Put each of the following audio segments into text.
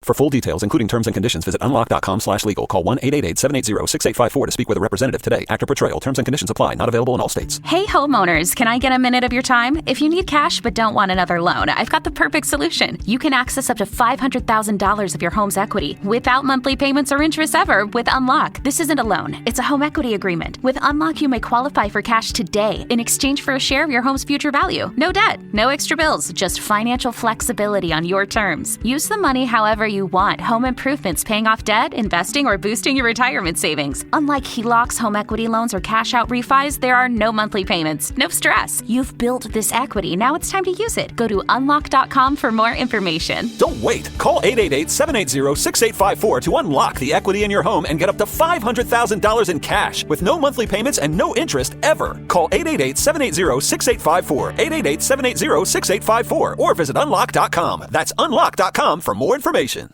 For full details, including terms and conditions, visit unlock.com/legal. Call 1-888-780-6854 to speak with a representative today. Actor Portrayal. Terms and conditions apply. Not available in all states. Hey, homeowners, can I get a minute of your time? If you need cash but don't want another loan, I've got the perfect solution. You can access up to $500,000 of your home's equity without monthly payments or interest ever with Unlock. This isn't a loan. It's a home equity agreement. With Unlock, you may qualify for cash today in exchange for a share of your home's future value. No debt, no extra bills, just financial flexibility on your terms. Use the money however you want. Home improvements, paying off debt, investing, or boosting your retirement savings. Unlike HELOCs, home equity loans, or cash out refis, there are no monthly payments. No stress. You've built this equity. Now it's time to use it. Go to unlock.com for more information. Don't wait. Call 888-780-6854 to unlock the equity in your home and get up to $500,000 in cash with no monthly payments and no interest ever. Call 888-780-6854, 888-780-6854, or visit unlock.com. That's unlock.com for more information.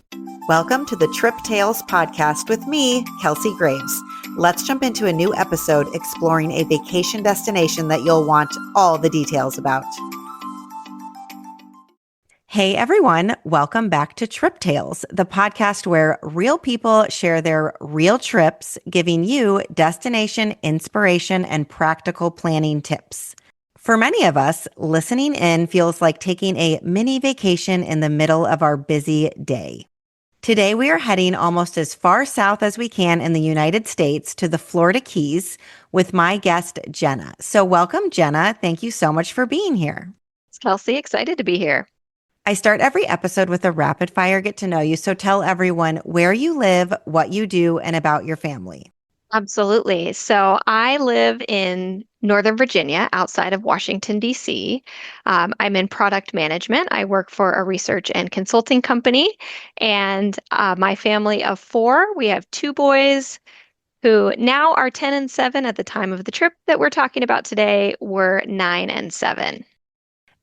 Welcome to the Trip Tales podcast with me, Kelsey Graves. Let's jump into a new episode exploring a vacation destination that you'll want all the details about. Hey everyone, welcome back to Trip Tales, the podcast where real people share their real trips, giving you destination inspiration and practical planning tips. For many of us, listening in feels like taking a mini vacation in the middle of our busy day. Today, we are heading almost as far south as we can in the United States to the Florida Keys with my guest, Jenna. So welcome, Jenna. Thank you so much for being here. It's Kelsey. Excited to be here. I start every episode with a rapid fire get to know you. So tell everyone where you live, what you do, and about your family. Absolutely. So I live in Northern Virginia, outside of Washington, D.C. I'm in product management. I work for a research and consulting company. And my family of four, we have two boys who now are 10 and 7. At the time of the trip that we're talking about today, were 9 and 7.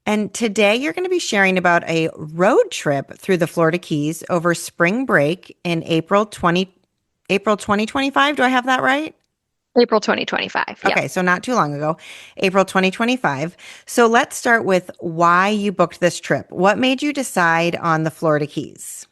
And today you're going to be sharing about a road trip through the Florida Keys over spring break in April 2025. Do I have that right? April 2025. Yep. Okay, so not too long ago, April 2025. So let's start with why you booked this trip. What made you decide on the Florida Keys?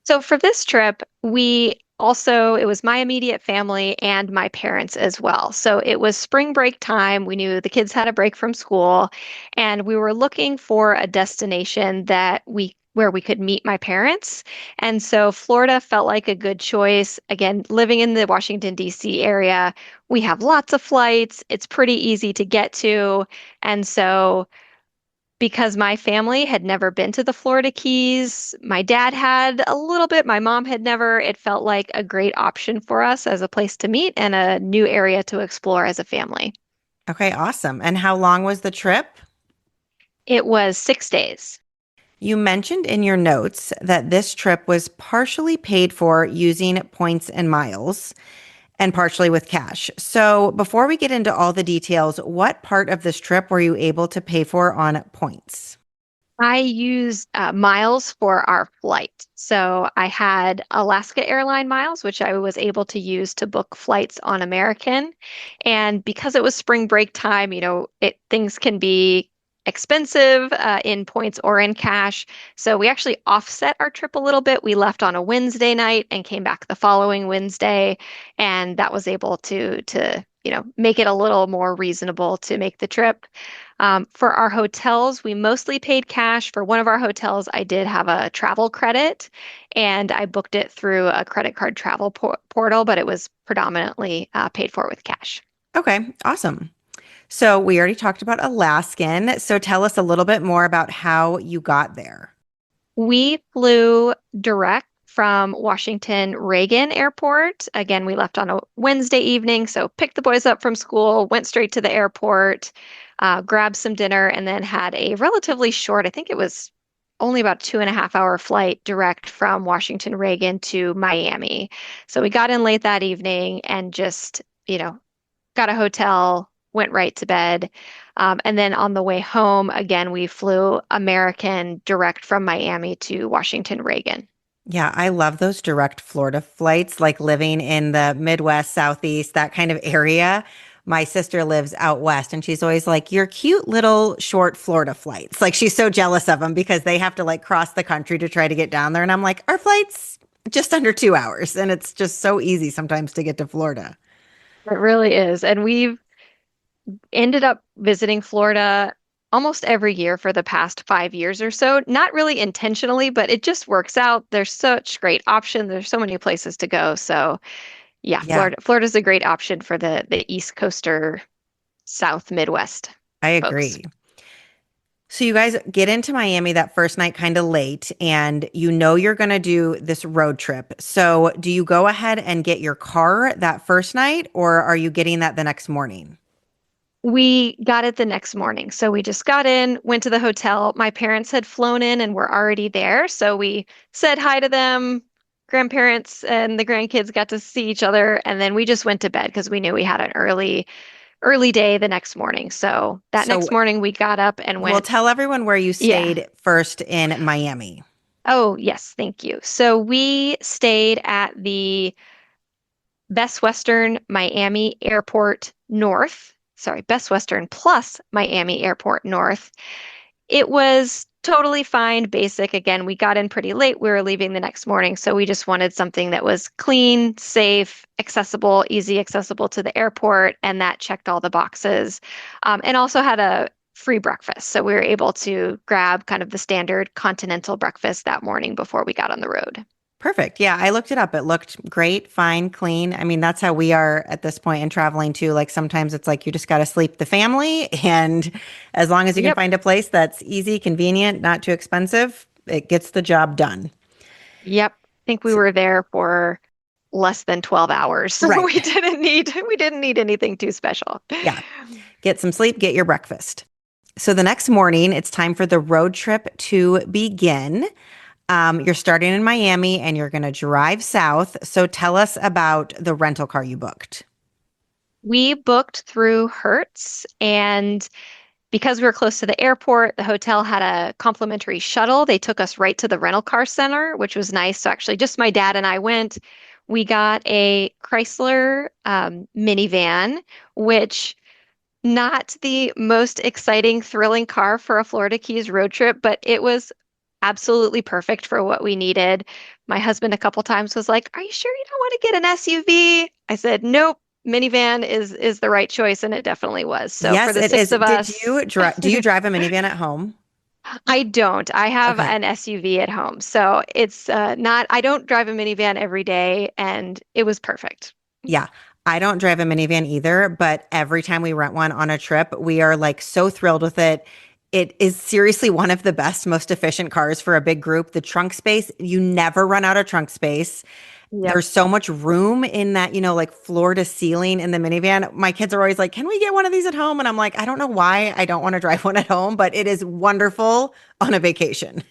So for this trip, it was my immediate family and my parents as well. So it was spring break time. We knew the kids had a break from school, and we were looking for a destination where we could meet my parents. And so Florida felt like a good choice. Again, living in the Washington, D.C. area, we have lots of flights. It's pretty easy to get to. And so because my family had never been to the Florida Keys, my dad had a little bit, my mom had never, it felt like a great option for us as a place to meet and a new area to explore as a family. Okay, awesome. And how long was the trip? It was 6 days. You mentioned in your notes that this trip was partially paid for using points and miles and partially with cash. So before we get into all the details, what part of this trip were you able to pay for on points? I used miles for our flight. So I had Alaska Airline miles, which I was able to use to book flights on American. And because it was spring break time, things can be expensive in points or in cash. So we actually offset our trip a little bit. We left on a Wednesday night and came back the following Wednesday. And that was able to make it a little more reasonable to make the trip. For our hotels, we mostly paid cash. For one of our hotels, I did have a travel credit, and I booked it through a credit card travel portal, but it was predominantly paid for with cash. Okay, awesome. So we already talked about Alaskan. So tell us a little bit more about how you got there. We flew direct from Washington Reagan Airport. Again, we left on a Wednesday evening, so picked the boys up from school, went straight to the airport, grabbed some dinner, and then had a relatively short, I think it was only about 2.5 hour flight direct from Washington Reagan to Miami. So we got in late that evening and just, got a hotel, went right to bed. And then on the way home, again, we flew American direct from Miami to Washington Reagan. Yeah, I love those direct Florida flights, like living in the Midwest, Southeast, that kind of area. my sister lives out west and she's always like, your cute little short Florida flights. Like she's so jealous of them because they have to like cross the country to try to get down there. And I'm like, our flight's just under 2 hours. And it's just so easy sometimes to get to Florida. It really is. And we've ended up visiting Florida almost every year for the past 5 years or so. Not really intentionally, but it just works out. There's such great options. There's so many places to go. So yeah, Yeah, Florida's a great option for the East Coaster, South Midwest I folks. agree. So you guys get into Miami that first night kind of late and you know you're going to do this road trip. So do you go ahead and get your car that first night or are you getting that the next morning? We got it the next morning. So we just got in, went to the hotel. My parents had flown in and were already there. So we said hi to them. Grandparents and the grandkids got to see each other. And then we just went to bed because we knew we had an early day the next morning. So that So next morning we got up and we'll went, tell everyone where you yeah. stayed first in Miami. Oh, yes, thank you. So we stayed at the Best Western Miami Airport North. Sorry, Best Western plus Miami Airport North. It was totally fine, basic. Again, we got in pretty late. We were leaving the next morning, so we just wanted something that was clean, safe, accessible, easy accessible to the airport, and that checked all the boxes. And also had a free breakfast, so we were able to grab kind of the standard continental breakfast that morning before we got on the road. Perfect. Yeah, I looked it up. It looked great, fine, clean. I mean, that's how we are at this point in traveling too. Like sometimes it's like you just got to sleep the family. And as long as you can Yep. find a place that's easy, convenient, not too expensive, it gets the job done. Yep. I think we were there for less than 12 hours. So Right. we didn't need anything too special. Yeah. Get some sleep, get your breakfast. So the next morning, it's time for the road trip to begin. You're starting in Miami and you're going to drive south. So tell us about the rental car you booked. We booked through Hertz, and because we were close to the airport, the hotel had a complimentary shuttle. They took us right to the rental car center, which was nice. So actually, just my dad and I went. We got a Chrysler minivan, which not the most exciting, thrilling car for a Florida Keys road trip, but it was absolutely perfect for what we needed. My husband a couple times was like, "Are you sure you don't want to get an SUV?" I said, "Nope, minivan is the right choice," and it definitely was. So for Yes, the it six is. of Did us, you drive? Do you drive a minivan at home? I don't. I have Okay. an SUV at home, so it's not. I don't drive a minivan every day, and it was perfect. Yeah. I don't drive a minivan either, but every time we rent one on a trip, we are like so thrilled with it. It is seriously one of the best, most efficient cars for a big group. The trunk space, you never run out of trunk space. Yep. There's so much room in that, like floor to ceiling in the minivan. My kids are always like, can we get one of these at home? And I'm like, I don't know why I don't want to drive one at home, but it is wonderful on a vacation.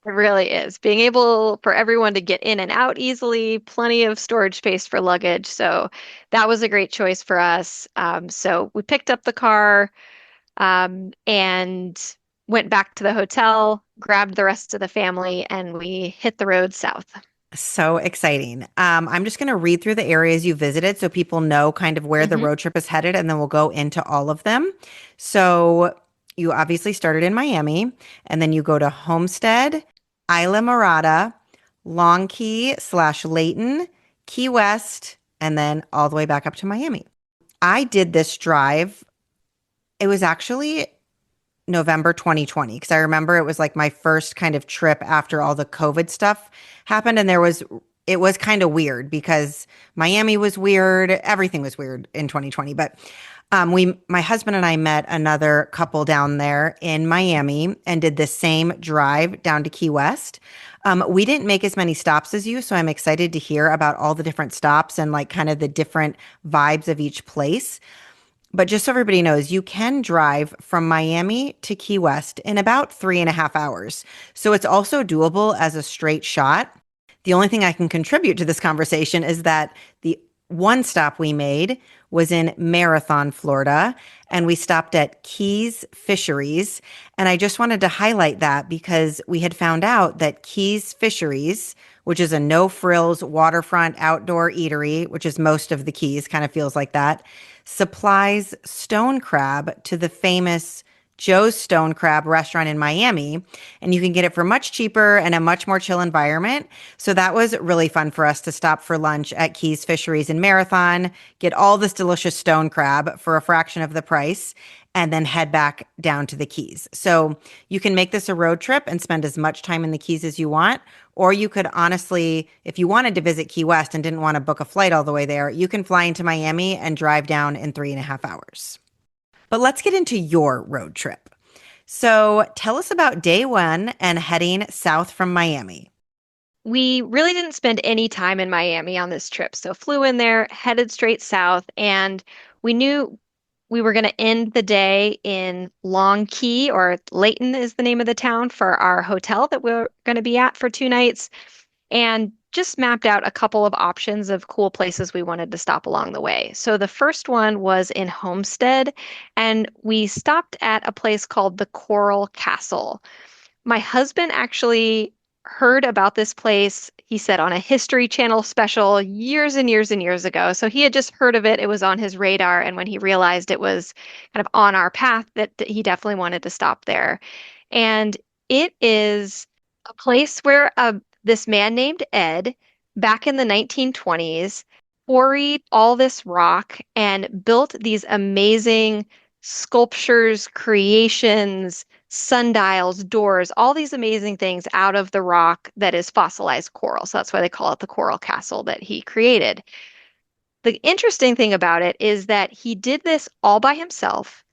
It really is. Being able for everyone to get in and out easily, plenty of storage space for luggage. So that was a great choice for us. So we picked up the car and went back to the hotel, grabbed the rest of the family, and we hit the road south. So exciting. I'm just going to read through the areas you visited so people know kind of where the hmm road trip is headed, and then we'll go into all of them. So you obviously started in Miami, and then you go to Homestead, Islamorada, Long Key / Layton, Key West, and then all the way back up to Miami. I did this drive. It was actually November 2020 because I remember it was like my first kind of trip after all the COVID stuff happened. And it was kind of weird because Miami was weird. Everything was weird in 2020. But my husband and I met another couple down there in Miami and did the same drive down to Key West. We didn't make as many stops as you, so I'm excited to hear about all the different stops and like kind of the different vibes of each place. But just so everybody knows, you can drive from Miami to Key West in about 3.5 hours. So it's also doable as a straight shot. The only thing I can contribute to this conversation is that the one stop we made was in Marathon, Florida, and we stopped at Keys Fisheries. And I just wanted to highlight that because we had found out that Keys Fisheries, which is a no frills waterfront outdoor eatery, which is most of the Keys, kind of feels like that. supplies stone crab to the famous Joe's Stone Crab restaurant in Miami, and you can get it for much cheaper and a much more chill environment. So that was really fun for us to stop for lunch at Keys Fisheries in Marathon, get all this delicious stone crab for a fraction of the price, and then head back down to the Keys. So you can make this a road trip and spend as much time in the Keys as you want. Or you could honestly, if you wanted to visit Key West and didn't want to book a flight all the way there, you can fly into Miami and drive down in 3.5 hours. But let's get into your road trip. So tell us about day one and heading south from Miami. We really didn't spend any time in Miami on this trip. So flew in there, headed straight south, and we knew we were going to end the day in Long Key, or Layton is the name of the town, for our hotel that we're going to be at for 2 nights, and just mapped out a couple of options of cool places we wanted to stop along the way. So the first one was in Homestead, and we stopped at a place called the Coral Castle. My husband actually heard about this place, he said, on a History Channel special years and years and years ago. So he had just heard of it. It was on his radar. And when he realized it was kind of on our path, that he definitely wanted to stop there. And it is a place where this man named Ed, back in the 1920s, quarried all this rock and built these amazing sculptures, creations, sundials, doors, all these amazing things out of the rock that is fossilized coral. So that's why they call it the Coral Castle that he created. The interesting thing about it is that he did this all by himself.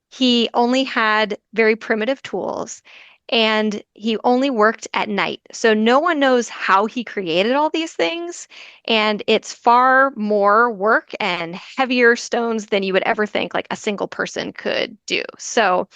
He only had very primitive tools and he only worked at night. So no one knows how he created all these things. And it's far more work and heavier stones than you would ever think like a single person could do. So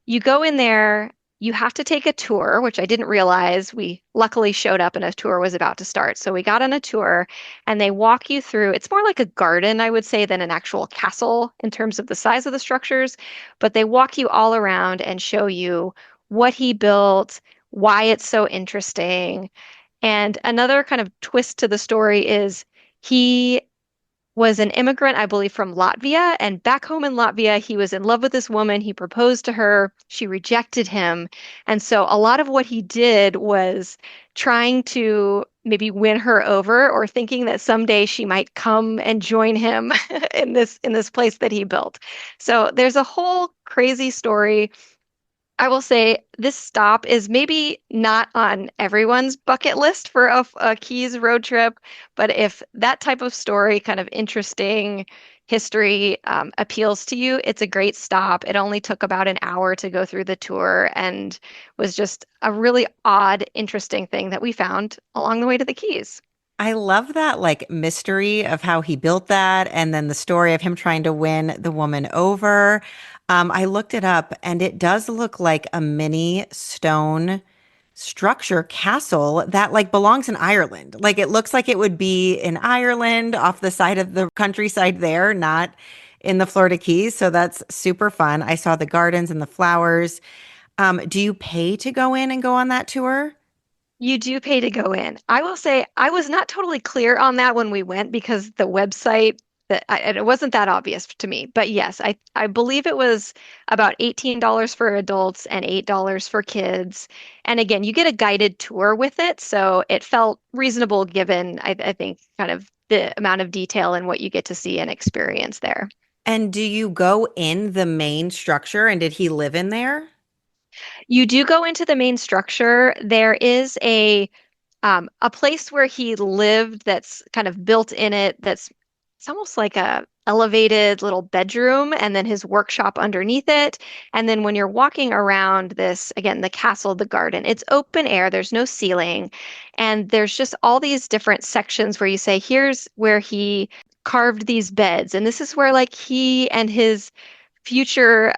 you go in there, you have to take a tour, which I didn't realize. We luckily showed up and a tour was about to start. So we got on a tour and they walk you through. It's more like a garden, I would say, than an actual castle in terms of the size of the structures, but they walk you all around and show you what he built, why it's so interesting. And another kind of twist to the story is he was an immigrant, I believe, from Latvia. And back home in Latvia, he was in love with this woman. He proposed to her. She rejected him. And so a lot of what he did was trying to maybe win her over or thinking that someday she might come and join him in this place that he built. So there's a whole crazy story. I will say this stop is maybe not on everyone's bucket list for a Keys road trip, but if that type of story, kind of interesting history, appeals to you, it's a great stop. It only took about an hour to go through the tour and was just a really odd, interesting thing that we found along the way to the Keys. I love that like mystery of how he built that and then the story of him trying to win the woman over. I looked it up and it does look like a mini stone structure castle that like belongs in Ireland. Like it looks like it would be in Ireland off the side of the countryside there, not in the Florida Keys. So that's super fun. I saw the gardens and the flowers. Do you pay to go in and go on that tour? You do pay to go in. I will say I was not totally clear on that when we went because the website it wasn't that obvious to me. But yes, I believe it was about $18 for adults and $8 for kids. And again, you get a guided tour with it, so it felt reasonable given I think kind of the amount of detail and what you get to see and experience there. And do you go in the main structure and did he live in there? You do go into the main structure. There is a place where he lived that's kind of built in it that's it's almost like a elevated little bedroom and then his workshop underneath it. And then when you're walking around this, again, the castle, the garden, it's open air, there's no ceiling. And there's just all these different sections where you say, here's where he carved these beds. And this is where like he and his future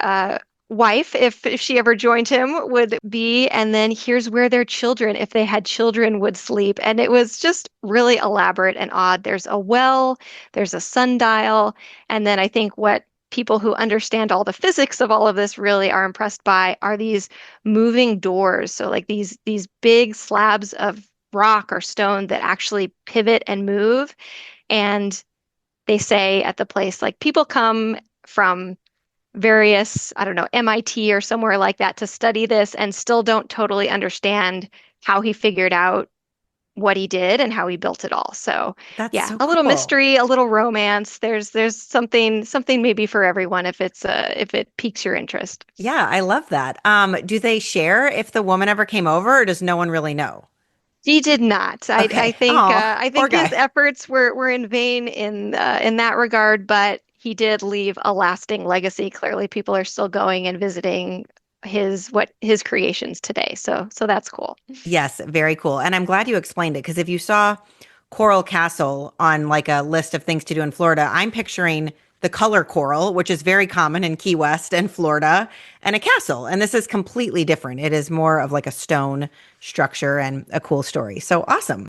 wife, if she ever joined him, would be. And then here's where their children, if they had children, would sleep. And it was just really elaborate and odd. There's a well, there's a sundial. And then I think what people who understand all the physics of all of this really are impressed by are these moving doors. So like these big slabs of rock or stone that actually pivot and move. And they say at the place, like people come from various, I don't know, MIT or somewhere like that to study this and still don't totally understand how he figured out what he did and how he built it all. So That's yeah, so a little cool. mystery, a little romance. There's something maybe for everyone if it piques your interest. Yeah, I love that. Do they share if the woman ever came over, or does no one really know? He did not. Okay. Oh, I poor think his guy. efforts were in vain in that regard, but he did leave a lasting legacy. Clearly, people are still going and visiting his creations today. So that's cool. Yes, very cool. And I'm glad you explained it because if you saw Coral Castle on like a list of things to do in Florida, I'm picturing the color coral, which is very common in Key West and Florida, and a castle. And this is completely different. It is more of like a stone structure and a cool story. So awesome.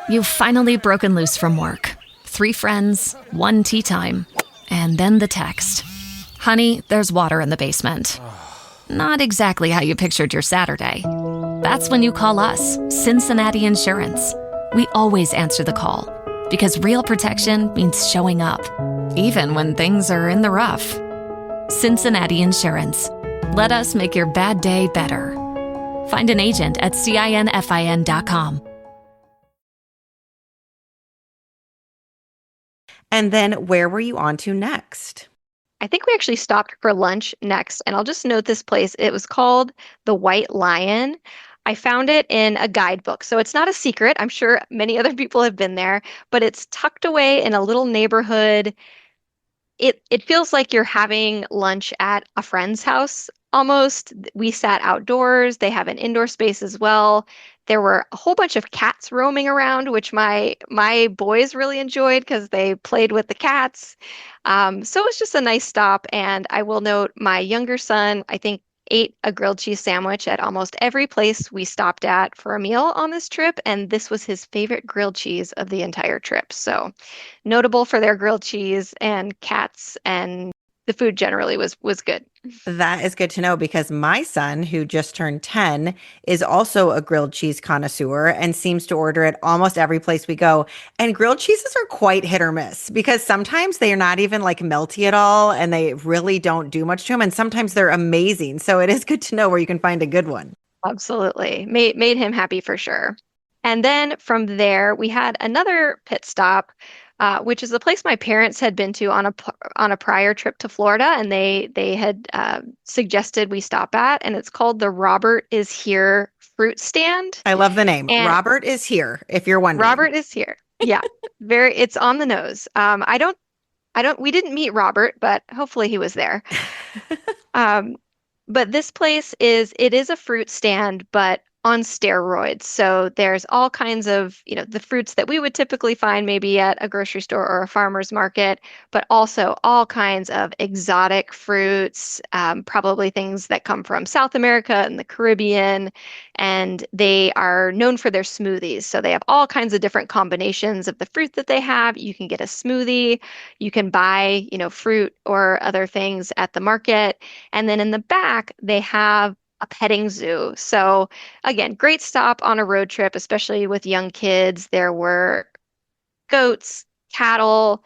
You've finally broken loose from work. 3 friends, 1 tea time, and then the text. Honey, there's water in the basement. Not exactly how you pictured your Saturday. That's when you call us, Cincinnati Insurance. We always answer the call because real protection means showing up, even when things are in the rough. Cincinnati Insurance. Let us make your bad day better. Find an agent at CINFIN.com. And then where were you on to next? I think we actually stopped for lunch next, and I'll just note this place. It was called the White Lion. I found it in a guidebook, so it's not a secret. I'm sure many other people have been there, but it's tucked away in a little neighborhood. It feels like you're having lunch at a friend's house almost. We sat outdoors. They have an indoor space as well. There were a whole bunch of cats roaming around, which my boys really enjoyed because they played with the cats. So it was just a nice stop. And I will note my younger son, I think, ate a grilled cheese sandwich at almost every place we stopped at for a meal on this trip. And this was his favorite grilled cheese of the entire trip. So notable for their grilled cheese and cats, and the food generally was good. That is good to know because my son, who just turned 10, is also a grilled cheese connoisseur and seems to order it almost every place we go. And grilled cheeses are quite hit or miss because sometimes they are not even like melty at all and they really don't do much to them. And sometimes they're amazing. So it is good to know where you can find a good one. Absolutely. Made him happy for sure. And then from there, we had another pit stop, which is a place my parents had been to on a prior trip to Florida, and they had suggested we stop at, and it's called the Robert is Here fruit stand. I love the name. And Robert is here, if you're wondering. Robert is here. Yeah, very. It's on the nose. We didn't meet Robert, but hopefully he was there. Um, but this place it is a fruit stand, but on steroids. So there's all kinds of, the fruits that we would typically find maybe at a grocery store or a farmer's market, but also all kinds of exotic fruits, probably things that come from South America and the Caribbean. And they are known for their smoothies. So they have all kinds of different combinations of the fruit that they have. You can get a smoothie. You can buy, fruit or other things at the market. And then in the back, they have a petting zoo. So again, great stop on a road trip, especially with young kids. There were goats, cattle,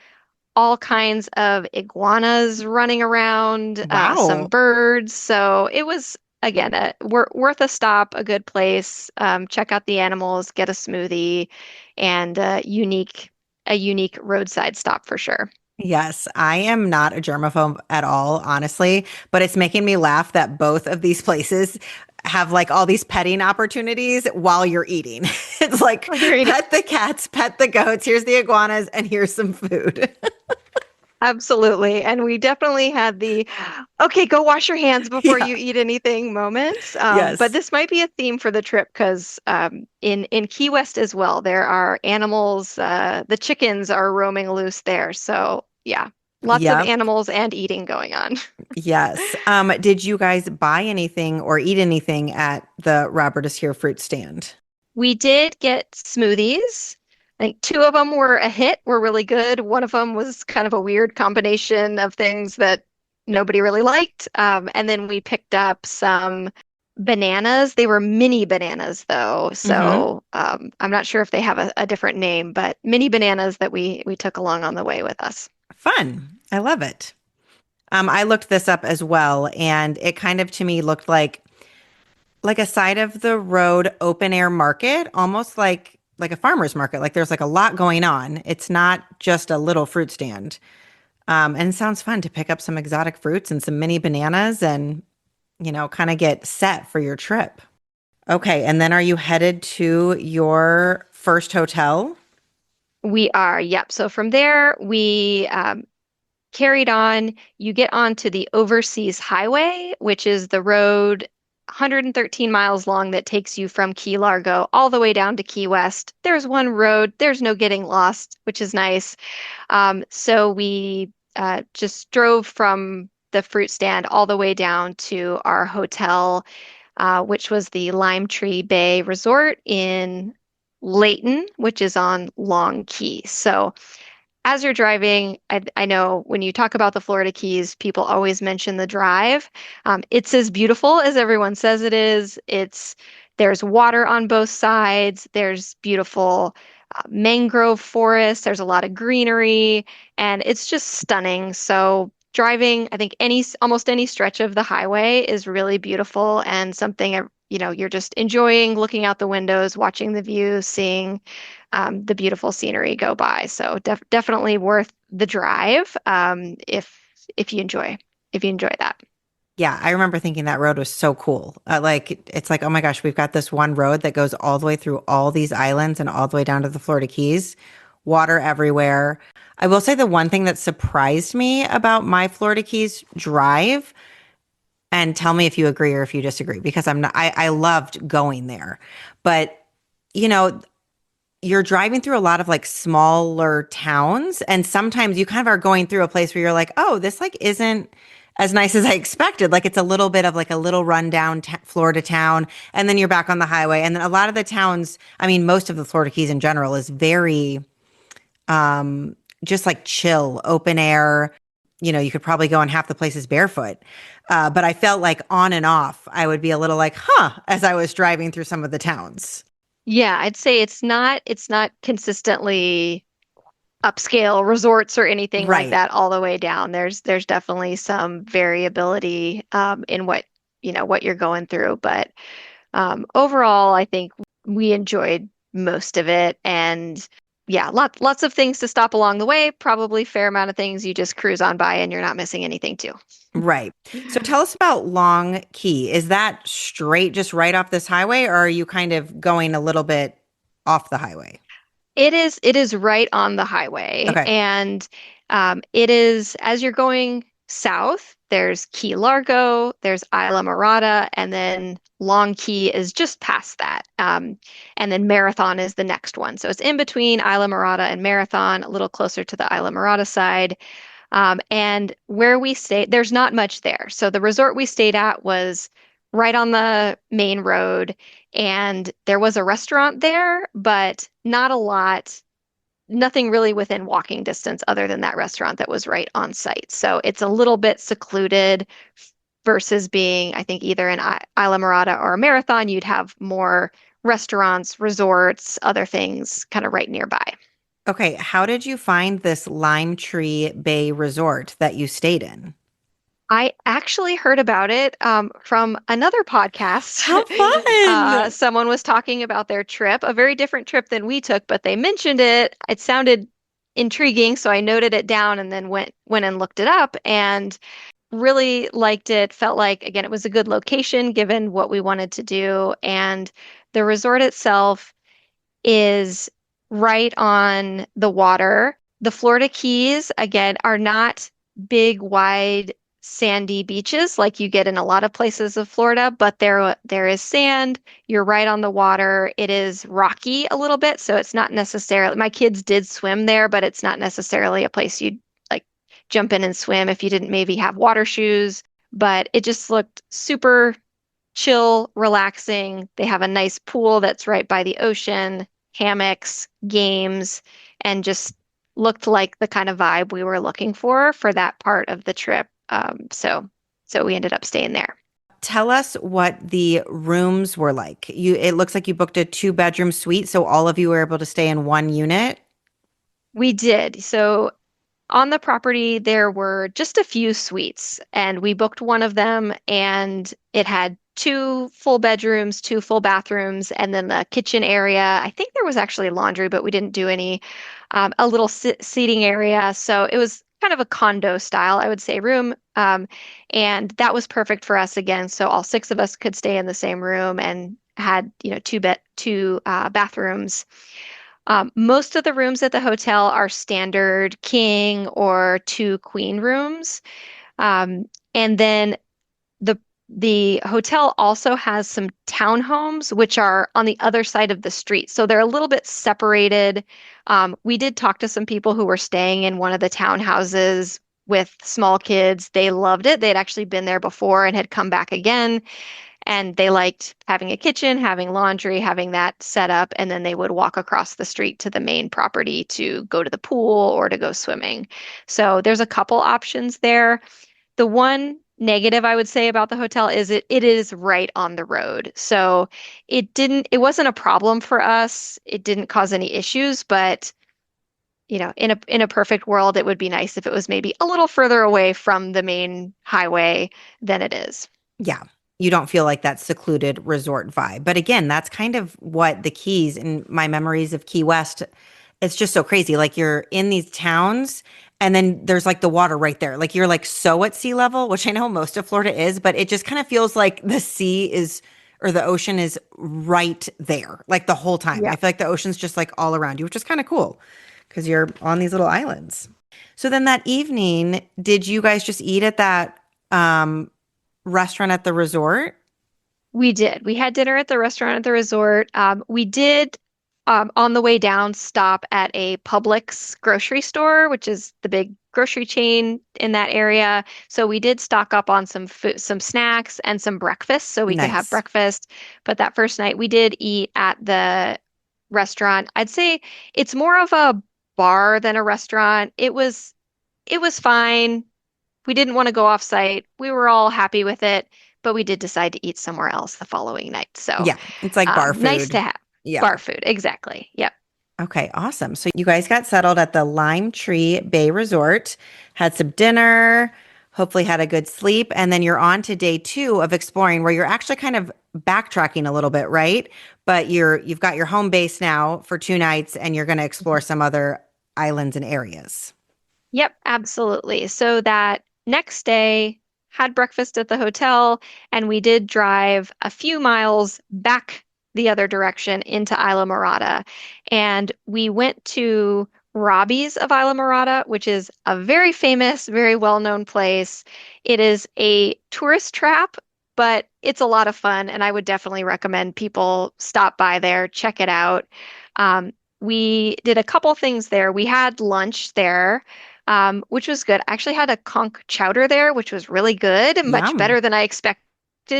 all kinds of iguanas running around, some Wow. birds. So it was, again, worth a stop, a good place. Check out the animals, get a smoothie, and a unique roadside stop for sure. Yes, I am not a germaphobe at all, honestly, but it's making me laugh that both of these places have like all these petting opportunities while you're eating. It's like pet the cats, pet the goats, here's the iguanas, and here's some food. Absolutely. And we definitely had the, okay, go wash your hands before Yeah. you eat anything moments. But Yes. this might be a theme for the trip because in Key West as well, there are animals, the chickens are roaming loose there. So yeah, lots of Yep. animals and eating going on. Yes. Did you guys buy anything or eat anything at the Robert is Here fruit stand? We did get smoothies. I think 2 of them were a hit, were really good. One of them was kind of a weird combination of things that nobody really liked. And then we picked up some bananas. They were mini bananas though. Mm-hmm. So I'm not sure if they have a different name, but mini bananas that we took along on the way with us. Fun. I love it. I looked this up as well, and it kind of to me looked like a side of the road open air market, almost like a farmer's market. Like there's like a lot going on. It's not just a little fruit stand. And it sounds fun to pick up some exotic fruits and some mini bananas and, kind of get set for your trip. Okay. And then are you headed to your first hotel? We are, yep. So from there, we carried on. You get onto the Overseas Highway, which is the road 113 miles long that takes you from Key Largo all the way down to Key West. There's one road, there's no getting lost, which is nice. So we just drove from the fruit stand all the way down to our hotel, which was the Lime Tree Bay Resort in Layton, which is on Long Key. So as you're driving, I know when you talk about the Florida Keys, people always mention the drive. It's as beautiful as everyone says it is. There's water on both sides. There's beautiful mangrove forests. There's a lot of greenery, and it's just stunning. So driving, I think almost any stretch of the highway is really beautiful and something you're just enjoying looking out the windows, watching the view, seeing the beautiful scenery go by. So definitely worth the drive if you enjoy that. Yeah, I remember thinking that road was so cool. It's like, oh my gosh, we've got this one road that goes all the way through all these islands and all the way down to the Florida Keys, water everywhere. I will say the one thing that surprised me about my Florida Keys drive, and tell me if you agree or if you disagree, because I loved going there. But, you know, you're driving through a lot of like smaller towns, and sometimes you kind of are going through a place where you're like, oh, this like isn't as nice as I expected. Like it's a little bit of like a little rundown Florida town, and then you're back on the highway. And then a lot of the towns, I mean, most of the Florida Keys in general is very just like chill, open air. You could probably go on half the places barefoot. But I felt like on and off, I would be a little like, huh, as I was driving through some of the towns. Yeah, I'd say it's not consistently upscale resorts or anything like Right. that all the way down. There's definitely some variability in what you're going through, but overall, I think we enjoyed most of it, and yeah, lots of things to stop along the way. Probably fair amount of things you just cruise on by, and you're not missing anything too. Right. So tell us about Long Key. Is that straight, just right off this highway, or are you kind of going a little bit off the highway? It is right on the highway, Okay. and it is as you're going south. There's Key Largo, there's Islamorada, and then Long Key is just past that. And then Marathon is the next one. So it's in between Islamorada and Marathon, a little closer to the Islamorada side. And where we stayed, there's not much there. So the resort we stayed at was right on the main road, and there was a restaurant there, but not a lot, nothing really within walking distance other than that restaurant that was right on site. So it's a little bit secluded versus being, I think, either in Islamorada or a Marathon, you'd have more restaurants, resorts, other things kind of right nearby. Okay. How did you find this Lime Tree Bay Resort that you stayed in? I actually heard about it from another podcast. How fun! Someone was talking about their trip, a very different trip than we took, but they mentioned it. It sounded intriguing, so I noted it down and then went and looked it up and really liked it. Felt like, again, it was a good location given what we wanted to do. And the resort itself is right on the water. The Florida Keys, again, are not big, wide, sandy beaches like you get in a lot of places of Florida, but there is sand. You're right on the water. It is rocky a little bit, so it's not necessarily, my kids did swim there, but it's not necessarily a place you'd like jump in and swim if you didn't maybe have water shoes. But it just looked super chill, relaxing. They have a nice pool that's right by the ocean, hammocks, games, and just looked like the kind of vibe we were looking for that part of the trip. So we ended up staying there. tell us what the rooms were like. It looks like you booked a 2-bedroom suite, so all of you were able to stay in one unit. We did. So on the property, there were just a few suites, and we booked one of them, and it had 2 full bedrooms, 2 full bathrooms, and then the kitchen area. I think there was actually laundry, but we didn't do any, a little seating area. So it was kind of a condo style, I would say, room. And that was perfect for us again. So all 6 of us could stay in the same room and had, two bathrooms. Most of the rooms at the hotel are standard king or 2 queen rooms. And then the the hotel also has some townhomes, which are on the other side of the street. So they're a little bit separated. We did talk to some people who were staying in one of the townhouses with small kids. They loved it. They'd actually been there before and had come back again. And they liked having a kitchen, having laundry, having that set up, and then they would walk across the street to the main property to go to the pool or to go swimming. So there's a couple options there. The one negative I would say about the hotel is it is right on the road. So it wasn't a problem for us. It didn't cause any issues, but in a perfect world, it would be nice if it was maybe a little further away from the main highway than it is. Yeah. You don't feel like that secluded resort vibe. But again, that's kind of what the Keys in my memories of Key West, it's just so crazy. Like you're in these towns and then there's like the water right there. Like you're like so at sea level, which I know most of Florida is, but it just kind of feels like the sea is or the ocean is right there like the whole time. Yeah. I feel like the ocean's just like all around you, which is kind of cool because you're on these little islands. So then that evening, did you guys just eat at that restaurant at the resort? We did. We had dinner at the restaurant at the resort. We did, on the way down, stop at a Publix grocery store, which is the big grocery chain in that area. So we did stock up on some food, some snacks and some breakfast so we could have Nice. breakfast. But that first night we did eat at the restaurant. I'd say it's more of a bar than a restaurant. It was fine. We didn't want to go off site. We were all happy with it, but we did decide to eat somewhere else the following night. So Yeah, it's like bar nice food. to have. Yeah. Bar food, exactly. Yep. Okay, awesome. So you guys got settled at the Lime Tree Bay Resort, had some dinner, hopefully had a good sleep, and then you're on to day 2 of exploring where you're actually kind of backtracking a little bit, right? But you've got your home base now for 2 nights and you're going to explore some other islands and areas. Yep, absolutely. So that next day, had breakfast at the hotel, and we did drive a few miles back the other direction into Islamorada. And we went to Robbie's of Islamorada, which is a very famous, very well-known place. It is a tourist trap, but it's a lot of fun, and I would definitely recommend people stop by there, check it out. We did a couple things there. We had lunch there, which was good. I actually had a conch chowder there, which was really good, much Yum. better than I expected,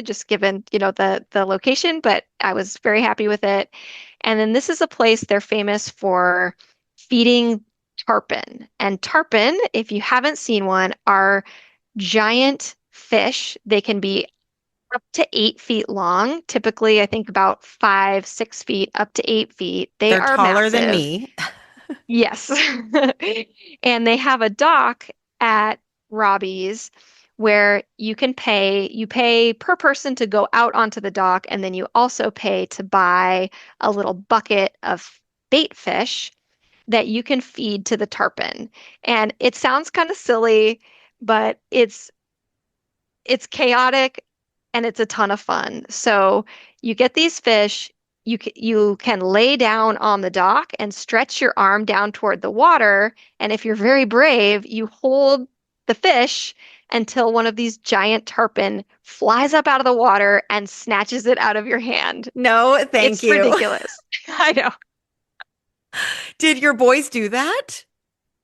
just given, the location, but I was very happy with it. And then this is a place they're famous for feeding tarpon. And tarpon, if you haven't seen one, are giant fish. They can be up to 8 feet long. Typically, I think about 5, 6 feet, up to 8 feet. They They're are taller than massive. me. Yes. And they have a dock at Robbie's where you pay per person to go out onto the dock, and then you also pay to buy a little bucket of bait fish that you can feed to the tarpon. And it sounds kind of silly, but it's chaotic and it's a ton of fun. So you get these fish, you can lay down on the dock and stretch your arm down toward the water, and if you're very brave, you hold the fish until one of these giant tarpon flies up out of the water and snatches it out of your hand. No, thank It's you. ridiculous. I know. Did your boys do that?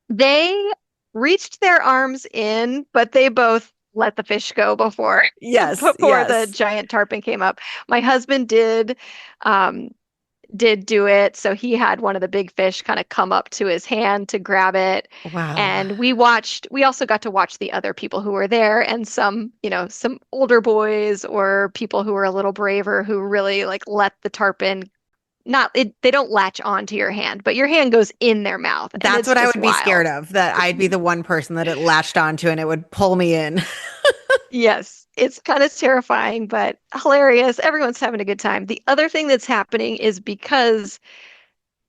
They reached their arms in, but they both let the fish go before Yes, before the yes. giant tarpon came up. My husband did did do it. So he had one of the big fish kind of come up to his hand to grab it. Wow. And we also got to watch the other people who were there and some older boys or people who were a little braver who really like let the tarpon they don't latch onto your hand, but your hand goes in their mouth. And That's it's what I just would be scared wild. of, that I'd be the one person that it latched onto and it would pull me in. Yes, it's kind of terrifying, but hilarious. Everyone's having a good time. The other thing that's happening is because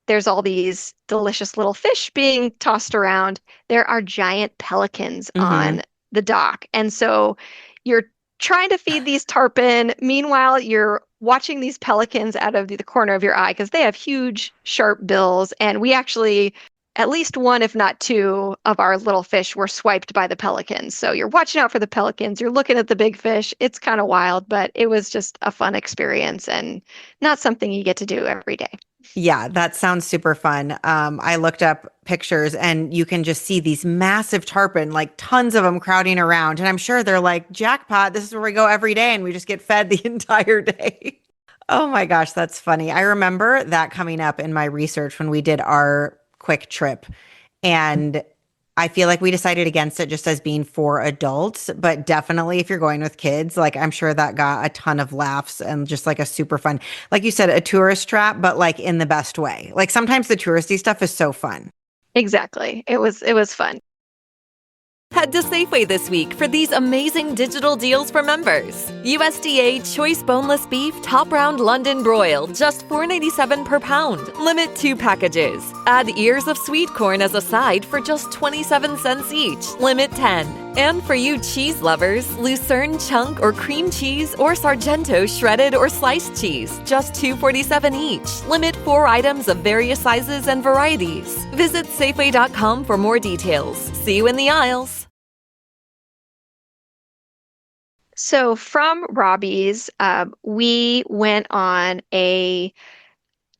there's all these delicious little fish being tossed around, there are giant pelicans Hmm. on the dock. And so you're trying to feed these tarpon. Meanwhile, you're watching these pelicans out of the corner of your eye because they have huge, sharp bills. And we actually, at least one, if not two, of our little fish were swiped by the pelicans. So you're watching out for the pelicans, you're looking at the big fish. It's kind of wild, but it was just a fun experience and not something you get to do every day. Yeah, that sounds super fun. I looked up pictures and you can just see these massive tarpon, like tons of them crowding around. And I'm sure they're like, jackpot, this is where we go every day and we just get fed the entire day. Oh my gosh, that's funny. I remember that coming up in my research when we did our quick trip. And I feel like we decided against it just as being for adults, but definitely if you're going with kids, like I'm sure that got a ton of laughs and just like a super fun, like you said, a tourist trap, but like in the best way. Like sometimes the touristy stuff is so fun. Exactly. It was fun. Head to Safeway this week for these amazing digital deals for members. USDA Choice Boneless Beef Top Round London Broil, just $4.97 per pound. Limit 2 packages. Add ears of sweet corn as a side for just 27 cents each. Limit 10. And for you cheese lovers, Lucerne chunk or cream cheese or Sargento shredded or sliced cheese, just $2.47 each. Limit 4 items of various sizes and varieties. Visit Safeway.com for more details. See you in the aisles. So from Robbie's, we went on a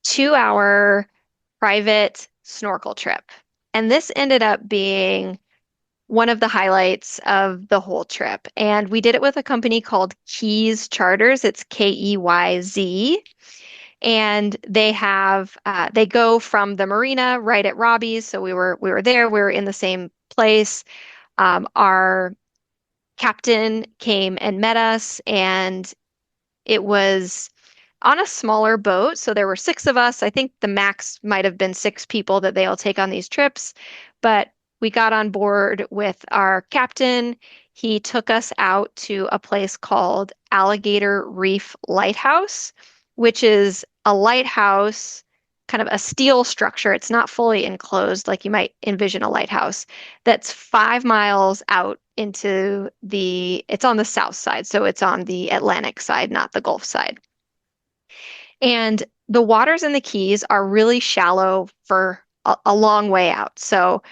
2-hour private snorkel trip. And this ended up being one of the highlights of the whole trip. And we did it with a company called Keys Charters. It's Keyz. And they go from the marina right at Robbie's. So we were there, we were in the same place. Our captain came and met us, and it was on a smaller boat. So there were 6 of us. I think the max might have been 6 people that they'll take on these trips. But we got on board with our captain. He took us out to a place called Alligator Reef Lighthouse, which is a lighthouse, kind of a steel structure. It's not fully enclosed like you might envision a lighthouse, that's 5 miles out it's on the south side. So it's on the Atlantic side, not the Gulf side. And the waters in the Keys are really shallow for a long way out. So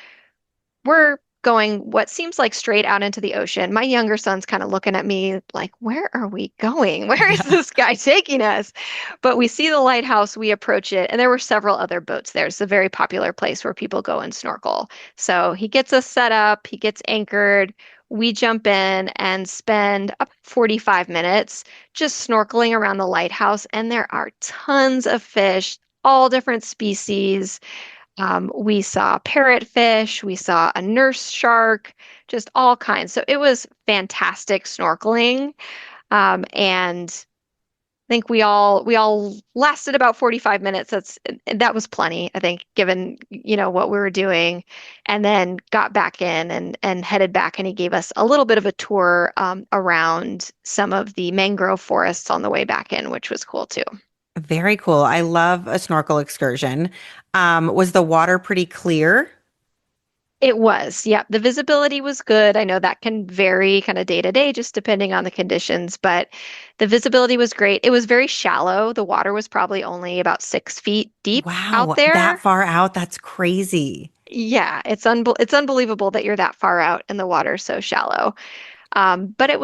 we're going what seems like straight out into the ocean. My younger son's kind of looking at me like, where are we going? Where is this guy taking us? But we see the lighthouse, we approach it, and there were several other boats there. It's a very popular place where people go and snorkel. So he gets us set up, he gets anchored. We jump in and spend up 45 minutes just snorkeling around the lighthouse, and there are tons of fish, all different species. We saw parrotfish, we saw a nurse shark, just all kinds. So it was fantastic snorkeling. And I think we all lasted about 45 minutes. That was plenty, I think, given what we were doing, and then got back in and headed back. And he gave us a little bit of a tour around some of the mangrove forests on the way back in, which was cool too. Very cool. I love a snorkel excursion. Was the water pretty clear? It was, yeah. The visibility was good. I know that can vary kind of day to day, just depending on the conditions, but the visibility was great. It was very shallow. The water was probably only about 6 feet deep out Wow, that there. far out? That's crazy. Yeah, it's unbelievable that you're that far out and the water's so shallow. But it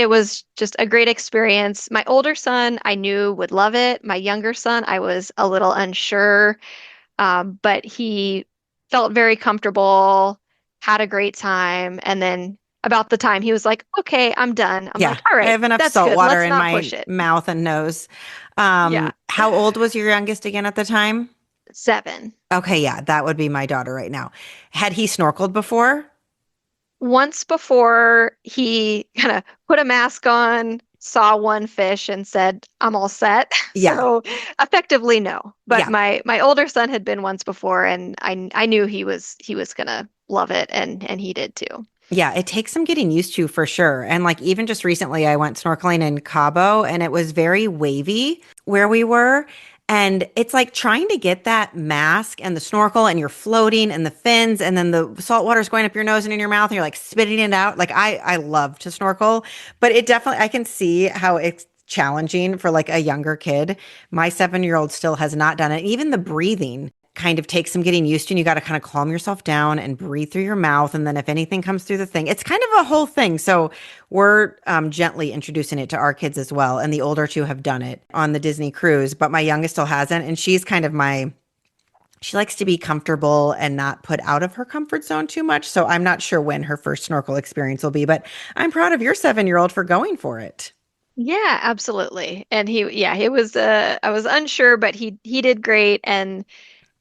was just a great experience. My older son, I knew would love it. My younger son, I was a little unsure, but he felt very comfortable, had a great time, and then about the time he was like, okay, I'm done. I'm Yeah, like, all I right, have enough that's salt good. water Let's in not my push it. mouth and nose. Yeah. How old was your youngest again at the time? 7. Okay, yeah, that would be my daughter right now. Had he snorkeled before? Once before he kind of put a mask on, saw one fish and said, I'm all set. Yeah, So effectively no. But yeah. my older son had been once before and I knew he was gonna love it and he did too. Yeah, it takes some getting used to for sure. And like even just recently, I went snorkeling in Cabo and it was very wavy where we were. And it's like trying to get that mask and the snorkel and you're floating and the fins and then the salt water's going up your nose and in your mouth and you're like spitting it out. Like I love to snorkel, but it definitely, I can see how it's challenging for like a younger kid. My 7-year-old still has not done it. Even the breathing kind of takes some getting used to, and you got to kind of calm yourself down and breathe through your mouth. And then if anything comes through the thing, it's kind of a whole thing. So we're gently introducing it to our kids as well. And the older two have done it on the Disney cruise, but my youngest still hasn't. And she's kind of she likes to be comfortable and not put out of her comfort zone too much. So I'm not sure when her first snorkel experience will be, but I'm proud of your 7-year-old for going for it. Yeah, absolutely. And he was I was unsure, but he did great. And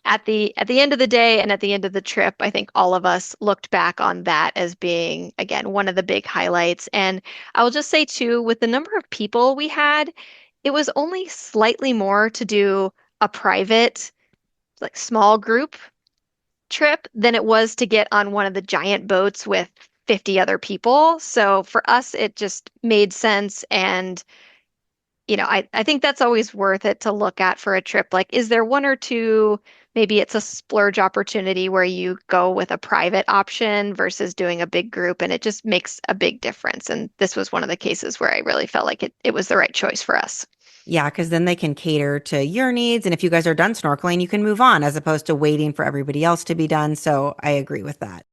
at the end of the day and at the end of the trip, I think all of us looked back on that as being, again, one of the big highlights. And I will just say too, with the number of people we had, it was only slightly more to do a private, like small group trip than it was to get on one of the giant boats with 50 other people. So for us, it just made sense. And I think that's always worth it to look at for a trip. Like, is there one or two, maybe it's a splurge opportunity where you go with a private option versus doing a big group, and it just makes a big difference. And this was one of the cases where I really felt like it was the right choice for us. Yeah, because then they can cater to your needs. And if you guys are done snorkeling, you can move on as opposed to waiting for everybody else to be done. So I agree with that.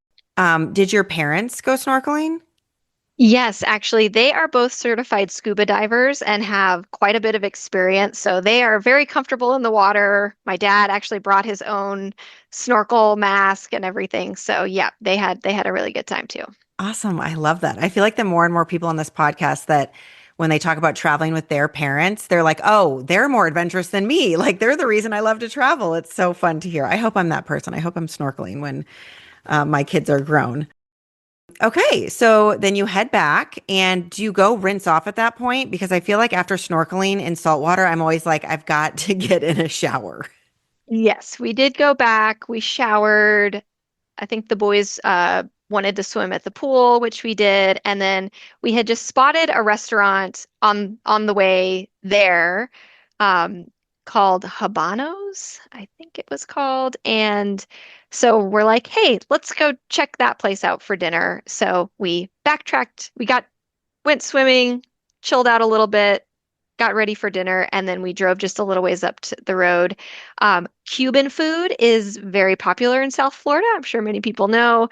Did your parents go snorkeling? Yes, actually, they are both certified scuba divers and have quite a bit of experience. So they are very comfortable in the water. My dad actually brought his own snorkel mask and everything. So yeah, they had a really good time too. Awesome. I love that. I feel like the more and more people on this podcast that when they talk about traveling with their parents, they're like, oh, they're more adventurous than me. Like they're the reason I love to travel. It's so fun to hear. I hope I'm that person. I hope I'm snorkeling when my kids are grown. Okay, so then you head back and do you go rinse off at that point? Because I feel like after snorkeling in saltwater, I'm always like, I've got to get in a shower. Yes, we did go back. We showered. I think the boys wanted to swim at the pool, which we did, and then we had just spotted a restaurant on the way there, um, called Habanos, I think it was called. And so we're like, hey, let's go check that place out for dinner. So we backtracked. Went swimming, chilled out a little bit, got ready for dinner, and then we drove just a little ways up to the road. Cuban food is very popular in South Florida. I'm sure many people know.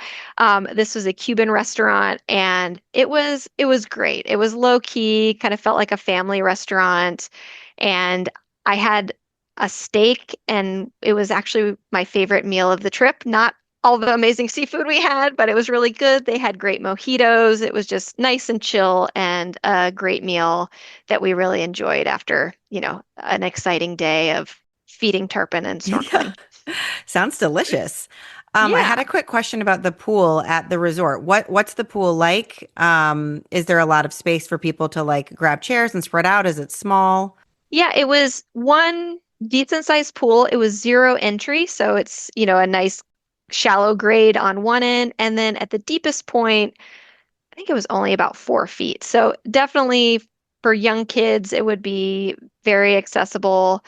This was a Cuban restaurant, and it was great. It was low key, kind of felt like a family restaurant, and I had a steak, and it was actually my favorite meal of the trip. Not all the amazing seafood we had, but it was really good. They had great mojitos. It was just nice and chill and a great meal that we really enjoyed after, an exciting day of feeding tarpon and Yeah, snorkeling. sounds delicious. I had Yeah. a quick question about the pool at the resort. What's the pool like? Is there a lot of space for people to like grab chairs and spread out? Is it small? Yeah, it was one decent sized pool. It was zero entry, so it's, a nice shallow grade on one end. And then at the deepest point, I think it was only about 4 feet. So definitely for young kids, it would be very accessible.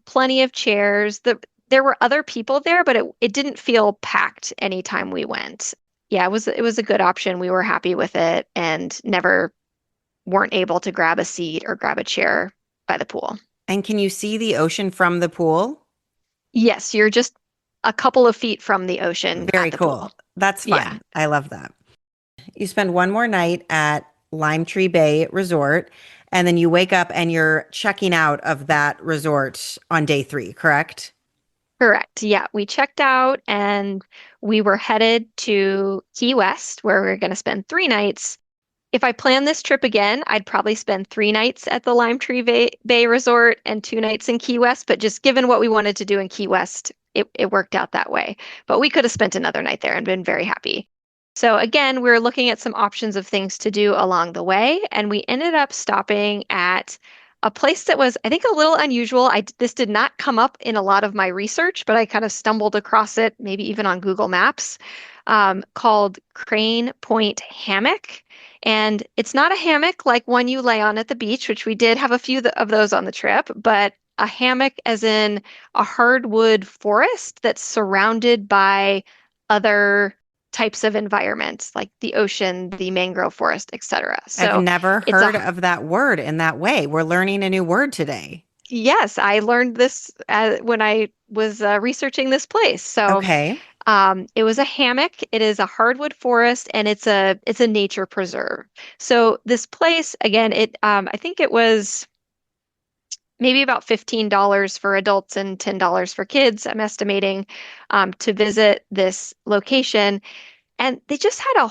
Plenty of chairs. There were other people there, but it didn't feel packed anytime we went. Yeah, it was a good option. We were happy with it and never weren't able to grab a seat or grab a chair by the pool. And can you see the ocean from the pool? Yes, you're just a couple of feet from the ocean Very at the cool. pool. That's Yeah. fun. I love that. You spend one more night at Lime Tree Bay Resort, and then you wake up and you're checking out of that resort on day 3, correct? Correct. Yeah, we checked out and we were headed to Key West, where we are going to spend 3 nights. If I planned this trip again, I'd probably spend 3 nights at the Lime Tree Bay Resort and 2 nights in Key West. But just given what we wanted to do in Key West, it worked out that way. But we could have spent another night there and been very happy. So again, we were looking at some options of things to do along the way, and we ended up stopping at a place that was, I think, a little unusual. This did not come up in a lot of my research, but I kind of stumbled across it, maybe even on Google Maps, called Crane Point Hammock. And it's not a hammock like one you lay on at the beach, which we did have a few of those on the trip, but a hammock as in a hardwood forest that's surrounded by other types of environments like the ocean, the mangrove forest, etc. So I've never it's heard of that word in that way. We're learning a new word today. yes, I learned this when I was researching this place. So Okay. it was a hammock. It is a hardwood forest, and it's a nature preserve. So this place, again, I think it was maybe about $15 for adults and $10 for kids, I'm estimating, to visit this location. And they just had a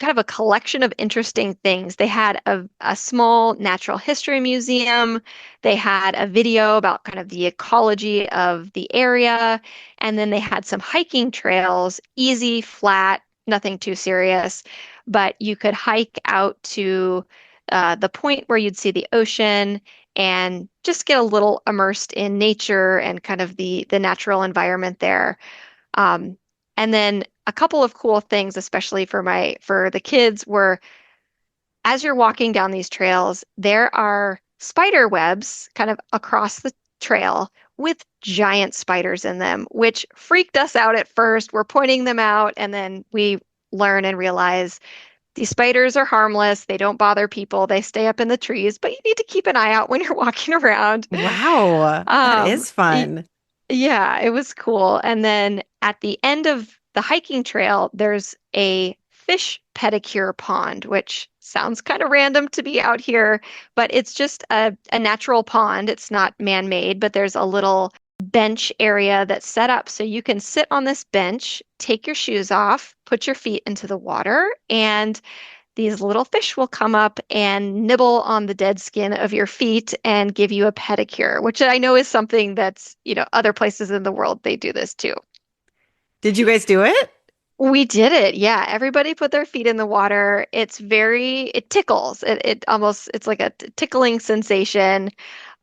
kind of a collection of interesting things. They had a small natural history museum. They had a video about kind of the ecology of the area. And then they had some hiking trails, easy, flat, nothing too serious. But you could hike out to the point where you'd see the ocean and just get a little immersed in nature and kind of the natural environment there. Um, and then a couple of cool things, especially for the kids, were as you're walking down these trails, there are spider webs kind of across the trail with giant spiders in them, which freaked us out at first. We're pointing them out, and then we learn and realize these spiders are harmless. They don't bother people. They stay up in the trees, but you need to keep an eye out when you're walking around. Wow. That is fun. Yeah, it was cool. And then at the end of the hiking trail, there's a fish pedicure pond, which sounds kind of random to be out here, but it's just a natural pond. It's not man-made, but there's a little bench area that's set up so you can sit on this bench, take your shoes off, put your feet into the water, and these little fish will come up and nibble on the dead skin of your feet and give you a pedicure, which I know is something that's, other places in the world, they do this too. Did you guys do it? We did it. Yeah. Everybody put their feet in the water. It tickles. It's like a tickling sensation.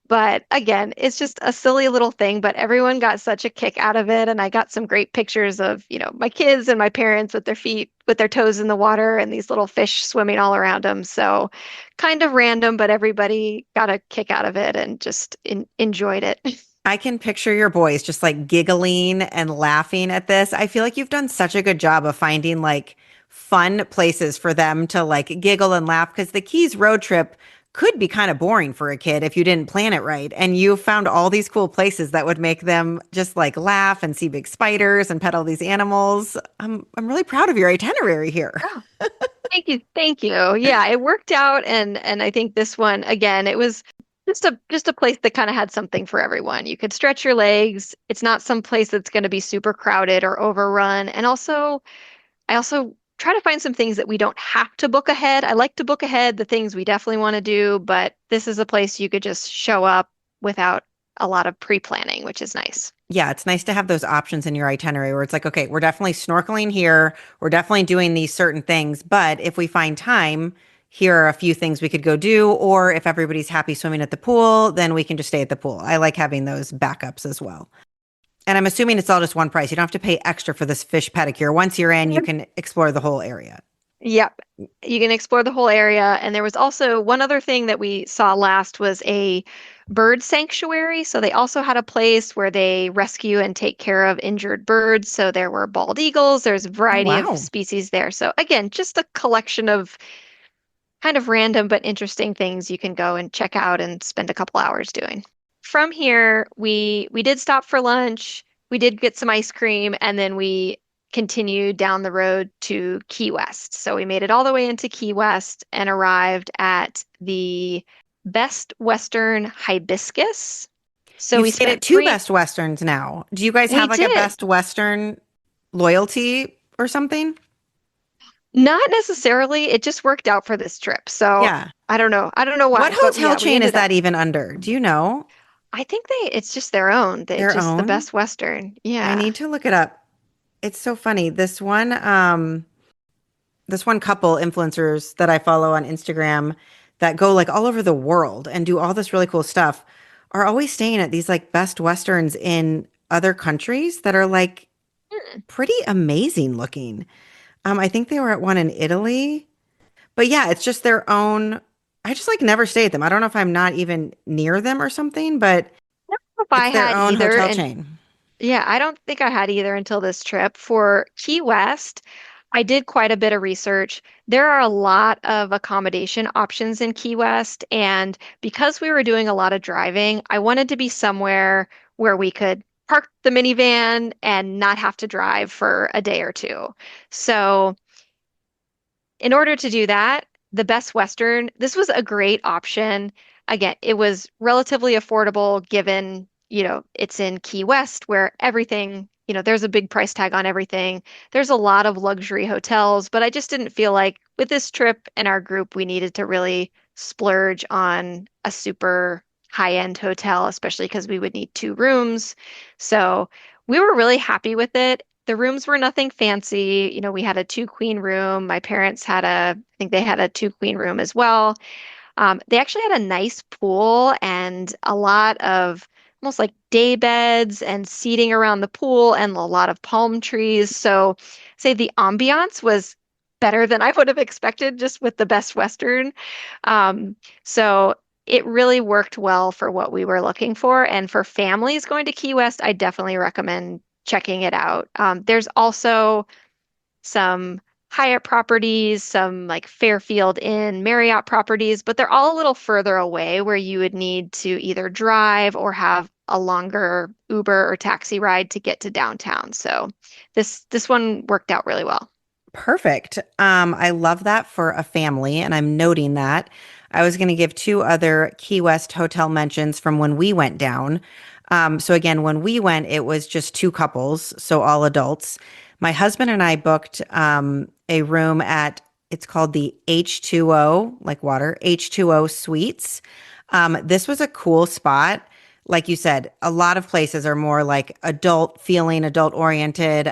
But again, it's just a silly little thing, but everyone got such a kick out of it. And I got some great pictures of, my kids and my parents with their toes in the water and these little fish swimming all around them. So kind of random, but everybody got a kick out of it and just enjoyed it. I can picture your boys just like giggling and laughing at this. I feel like you've done such a good job of finding like fun places for them to like giggle and laugh, because the Keys road trip could be kind of boring for a kid if you didn't plan it right. And you found all these cool places that would make them just like laugh and see big spiders and pet all these animals. I'm really proud of your itinerary here. Oh, thank you. Thank you. Yeah, it worked out. And I think this one, again, it was just a place that kind of had something for everyone. You could stretch your legs. It's not some place that's going to be super crowded or overrun. And I also try to find some things that we don't have to book ahead. I like to book ahead the things we definitely want to do, but this is a place you could just show up without a lot of pre-planning, which is nice. Yeah, it's nice to have those options in your itinerary where it's like, okay, we're definitely snorkeling here. We're definitely doing these certain things, but if we find time, here are a few things we could go do. Or if everybody's happy swimming at the pool, then we can just stay at the pool. I like having those backups as well. And I'm assuming it's all just one price. You don't have to pay extra for this fish pedicure. Once you're in, you can explore the whole area. Yep. You can explore the whole area. And there was also one other thing that we saw last was a bird sanctuary. So they also had a place where they rescue and take care of injured birds. So there were bald eagles. There's a variety of species there. So again, just a collection of kind of random but interesting things you can go and check out and spend a couple hours doing. From here, we did stop for lunch. We did get some ice cream, and then we continued down the road to Key West. So we made it all the way into Key West and arrived at the Best Western Hibiscus. So You've we stayed at spent two Best Westerns now. Do you guys we have like a did. Best Western loyalty or something? Not necessarily. It just worked out for this trip. So Yeah. I don't know. I don't know What why, but hotel yeah, we chain is ended up. that even under? Do you know? I think it's just their own. They Their just the own? Best Western. I Yeah. need to look it up. It's so funny. This one couple influencers that I follow on Instagram that go like all over the world and do all this really cool stuff are always staying at these like Best Westerns in other countries that are like pretty amazing looking. I think they were at one in Italy. But yeah, it's just their own. I just like never stay at them. I don't know if I'm not even near them or something, but If I it's their had own either, hotel and chain. yeah, I don't think I had either until this trip. For Key West, I did quite a bit of research. There are a lot of accommodation options in Key West, and because we were doing a lot of driving, I wanted to be somewhere where we could park the minivan and not have to drive for a day or two. So, in order to do that, the Best Western, this was a great option. Again, it was relatively affordable given, it's in Key West where everything, there's a big price tag on everything. There's a lot of luxury hotels, but I just didn't feel like with this trip and our group, we needed to really splurge on a super high-end hotel, especially because we would need two rooms. So we were really happy with it. The rooms were nothing fancy. We had a two queen room. My parents I think they had a two queen room as well. They actually had a nice pool and a lot of almost like day beds and seating around the pool and a lot of palm trees. So, say the ambiance was better than I would have expected just with the Best Western. So, it really worked well for what we were looking for. And for families going to Key West, I definitely recommend checking it out. There's also some Hyatt properties, some like Fairfield Inn, Marriott properties, but they're all a little further away where you would need to either drive or have a longer Uber or taxi ride to get to downtown. So this one worked out really well. Perfect. I love that for a family, and I'm noting that. I was going to give two other Key West hotel mentions from when we went down. So again, when we went, it was just two couples, so all adults. My husband and I booked a room at, it's called the H2O, like water, H2O Suites. This was a cool spot. Like you said, a lot of places are more like adult feeling, adult oriented,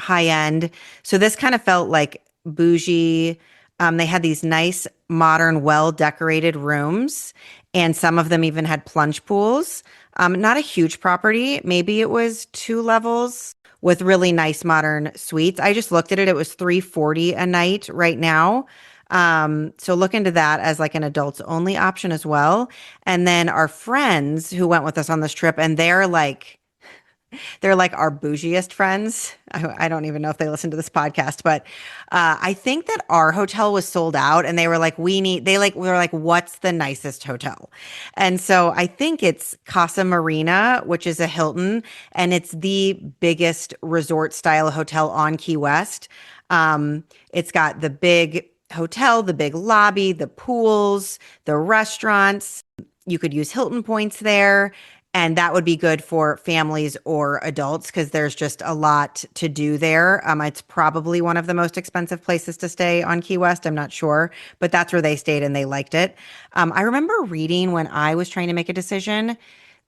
high end. So this kind of felt like bougie. They had these nice, modern, well decorated rooms, and some of them even had plunge pools. Not a huge property. Maybe it was two levels with really nice modern suites. I just looked at it. It was $340 a night right now. So look into that as like an adults only option as well. And then our friends who went with us on this trip, and they're like our bougiest friends. I don't even know if they listen to this podcast, but I think that our hotel was sold out, and they were like, we were like, what's the nicest hotel? And so I think it's Casa Marina, which is a Hilton, and it's the biggest resort style hotel on Key West. It's got the big hotel, the big lobby, the pools, the restaurants. You could use Hilton points there. And that would be good for families or adults because there's just a lot to do there. It's probably one of the most expensive places to stay on Key West. I'm not sure, but that's where they stayed and they liked it. I remember reading when I was trying to make a decision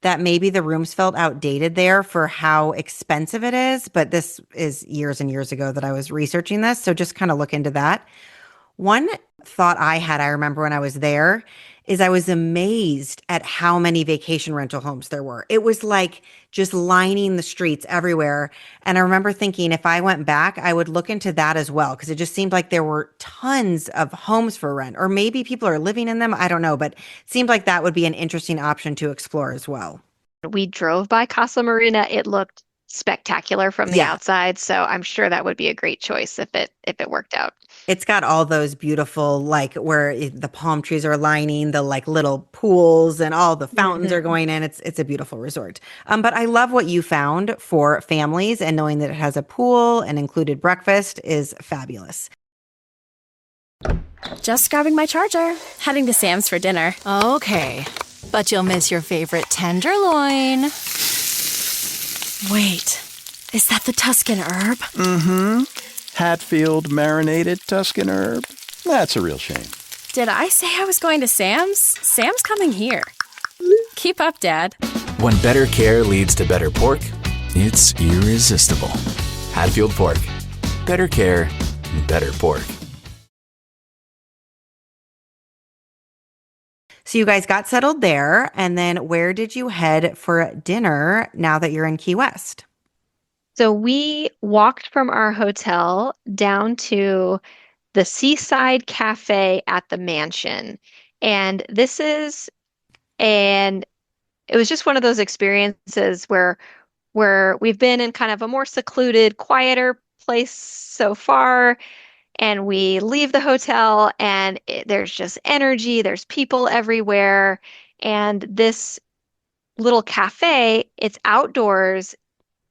that maybe the rooms felt outdated there for how expensive it is. But this is years and years ago that I was researching this. So just kind of look into that. One thought I had, I remember when I was there, is I was amazed at how many vacation rental homes there were. It was like just lining the streets everywhere. And I remember thinking if I went back, I would look into that as well, because it just seemed like there were tons of homes for rent, or maybe people are living in them. I don't know, but it seemed like that would be an interesting option to explore as well. We drove by Casa Marina. It looked spectacular from the Yeah. outside, so I'm sure that would be a great choice if it worked out. It's got all those beautiful, like the palm trees are lining the like little pools and all the fountains are Mhm. going in. It's a beautiful resort. But I love what you found for families, and knowing that it has a pool and included breakfast is fabulous. Just grabbing my charger. Heading to Sam's for dinner. Okay. But you'll miss your favorite tenderloin. Wait, is that the Tuscan herb? Mm-hmm. Hatfield marinated Tuscan herb. That's a real shame. Did I say I was going to Sam's? Sam's coming here. Keep up, Dad. When better care leads to better pork, it's irresistible. Hatfield Pork. Better care, better pork. So you guys got settled there, and then where did you head for dinner now that you're in Key West? So we walked from our hotel down to the Seaside Cafe at the mansion. And it was just one of those experiences where we've been in kind of a more secluded, quieter place so far. And we leave the hotel and there's just energy, there's people everywhere. And this little cafe, it's outdoors.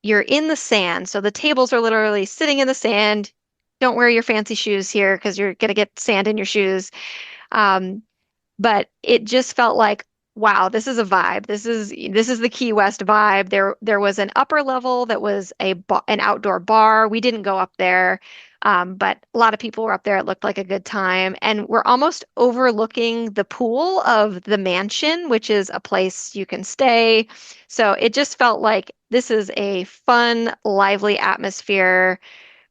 You're in the sand. So the tables are literally sitting in the sand. Don't wear your fancy shoes here because you're going to get sand in your shoes. But it just felt like, wow, this is a vibe. This is the Key West vibe. There was an upper level that was an outdoor bar. We didn't go up there, but a lot of people were up there. It looked like a good time, and we're almost overlooking the pool of the mansion, which is a place you can stay. So it just felt like this is a fun, lively atmosphere.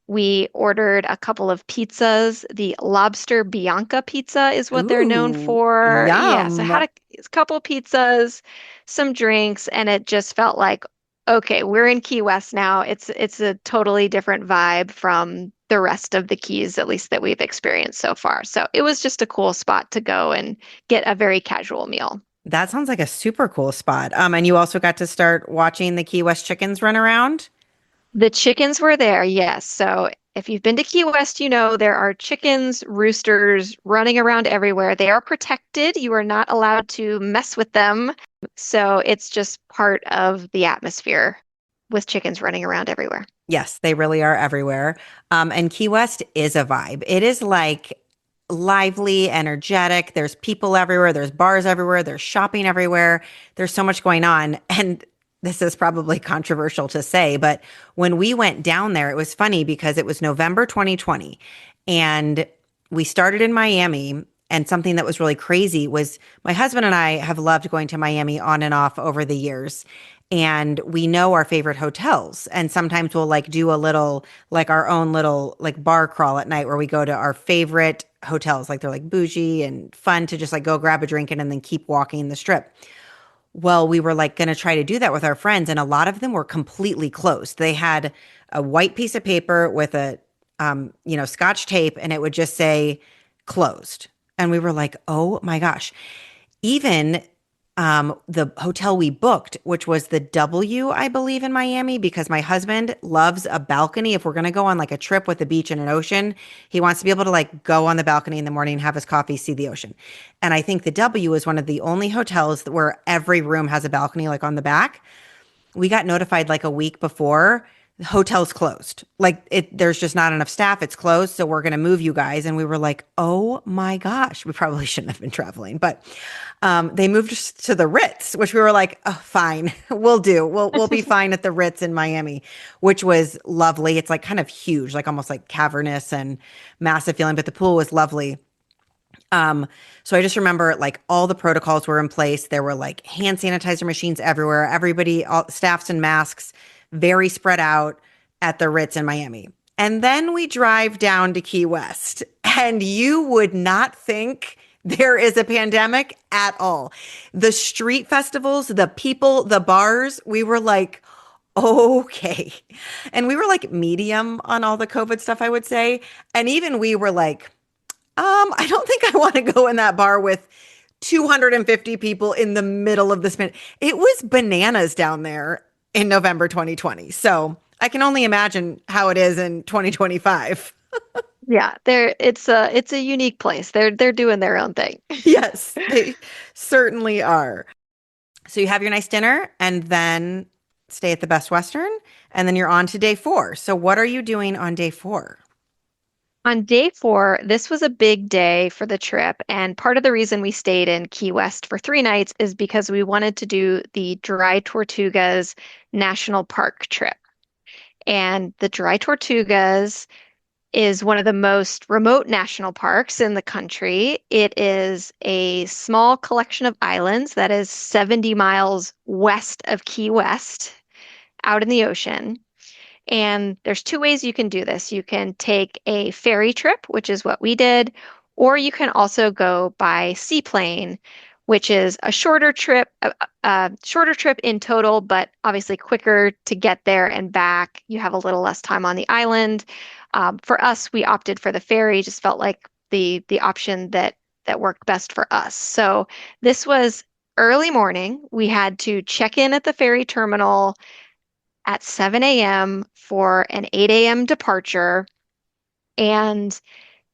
We ordered a couple of pizzas. The Lobster Bianca pizza is what they're known for. Yeah, so I had a couple pizzas, some drinks, and it just felt like, okay, we're in Key West now. It's a totally different vibe from the rest of the Keys, at least that we've experienced so far. So it was just a cool spot to go and get a very casual meal. That sounds like a super cool spot. And you also got to start watching the Key West chickens run around? The chickens were there, yes. So if you've been to Key West, you know there are chickens, roosters running around everywhere. They are protected. You are not allowed to mess with them. So it's just part of the atmosphere with chickens running around everywhere. Yes, they really are everywhere. And Key West is a vibe. It is like lively, energetic. There's people everywhere. There's bars everywhere. There's shopping everywhere. There's so much going on. And this is probably controversial to say, but when we went down there, it was funny because it was November 2020 and we started in Miami. And something that was really crazy was my husband and I have loved going to Miami on and off over the years. And we know our favorite hotels. And sometimes we'll like do a little, like our own little like bar crawl at night where we go to our favorite hotels. Like they're like bougie and fun to just like go grab a drink and then keep walking the strip. Well, we were like going to try to do that with our friends, and a lot of them were completely closed. They had a white piece of paper with a, Scotch tape, and it would just say closed. And we were like, oh my gosh. Even the hotel we booked, which was the W, I believe, in Miami, because my husband loves a balcony. If we're going to go on like a trip with a beach and an ocean, he wants to be able to like go on the balcony in the morning, have his coffee, see the ocean. And I think the W is one of the only hotels where every room has a balcony like on the back. We got notified like a week before. The hotel's closed. Like there's just not enough staff. It's closed. So we're going to move you guys. And we were like, oh my gosh, we probably shouldn't have been traveling, but they moved us to the Ritz, which we were like, oh, fine, we'll do. We'll be fine at the Ritz in Miami, which was lovely. It's like kind of huge, like almost like cavernous and massive feeling, but the pool was lovely. So I just remember like all the protocols were in place. There were like hand sanitizer machines everywhere. Everybody, all staffs in masks, very spread out at the Ritz in Miami. And then we drive down to Key West, and you would not think there is a pandemic at all. The street festivals, the people, the bars, we were like, okay. And we were like medium on all the COVID stuff, I would say. And even we were like, I don't think I want to go in that bar with 250 people in the middle of this. It was bananas down there in November 2020. So I can only imagine how it is in 2025. Yeah, it's a unique place. They're doing their own thing. Yes, they certainly are. So you have your nice dinner and then stay at the Best Western, and then you're on to day 4. So what are you doing on day 4? On day 4, this was a big day for the trip, and part of the reason we stayed in Key West for 3 nights is because we wanted to do the Dry Tortugas National Park trip. And the Dry Tortugas is one of the most remote national parks in the country. It is a small collection of islands that is 70 miles west of Key West, out in the ocean. And there's two ways you can do this. You can take a ferry trip, which is what we did, or you can also go by seaplane, which is a shorter trip in total, but obviously quicker to get there and back. You have a little less time on the island. For us, we opted for the ferry, just felt like the option that worked best for us. So this was early morning. We had to check in at the ferry terminal at 7 a.m. for an 8 a.m. departure. And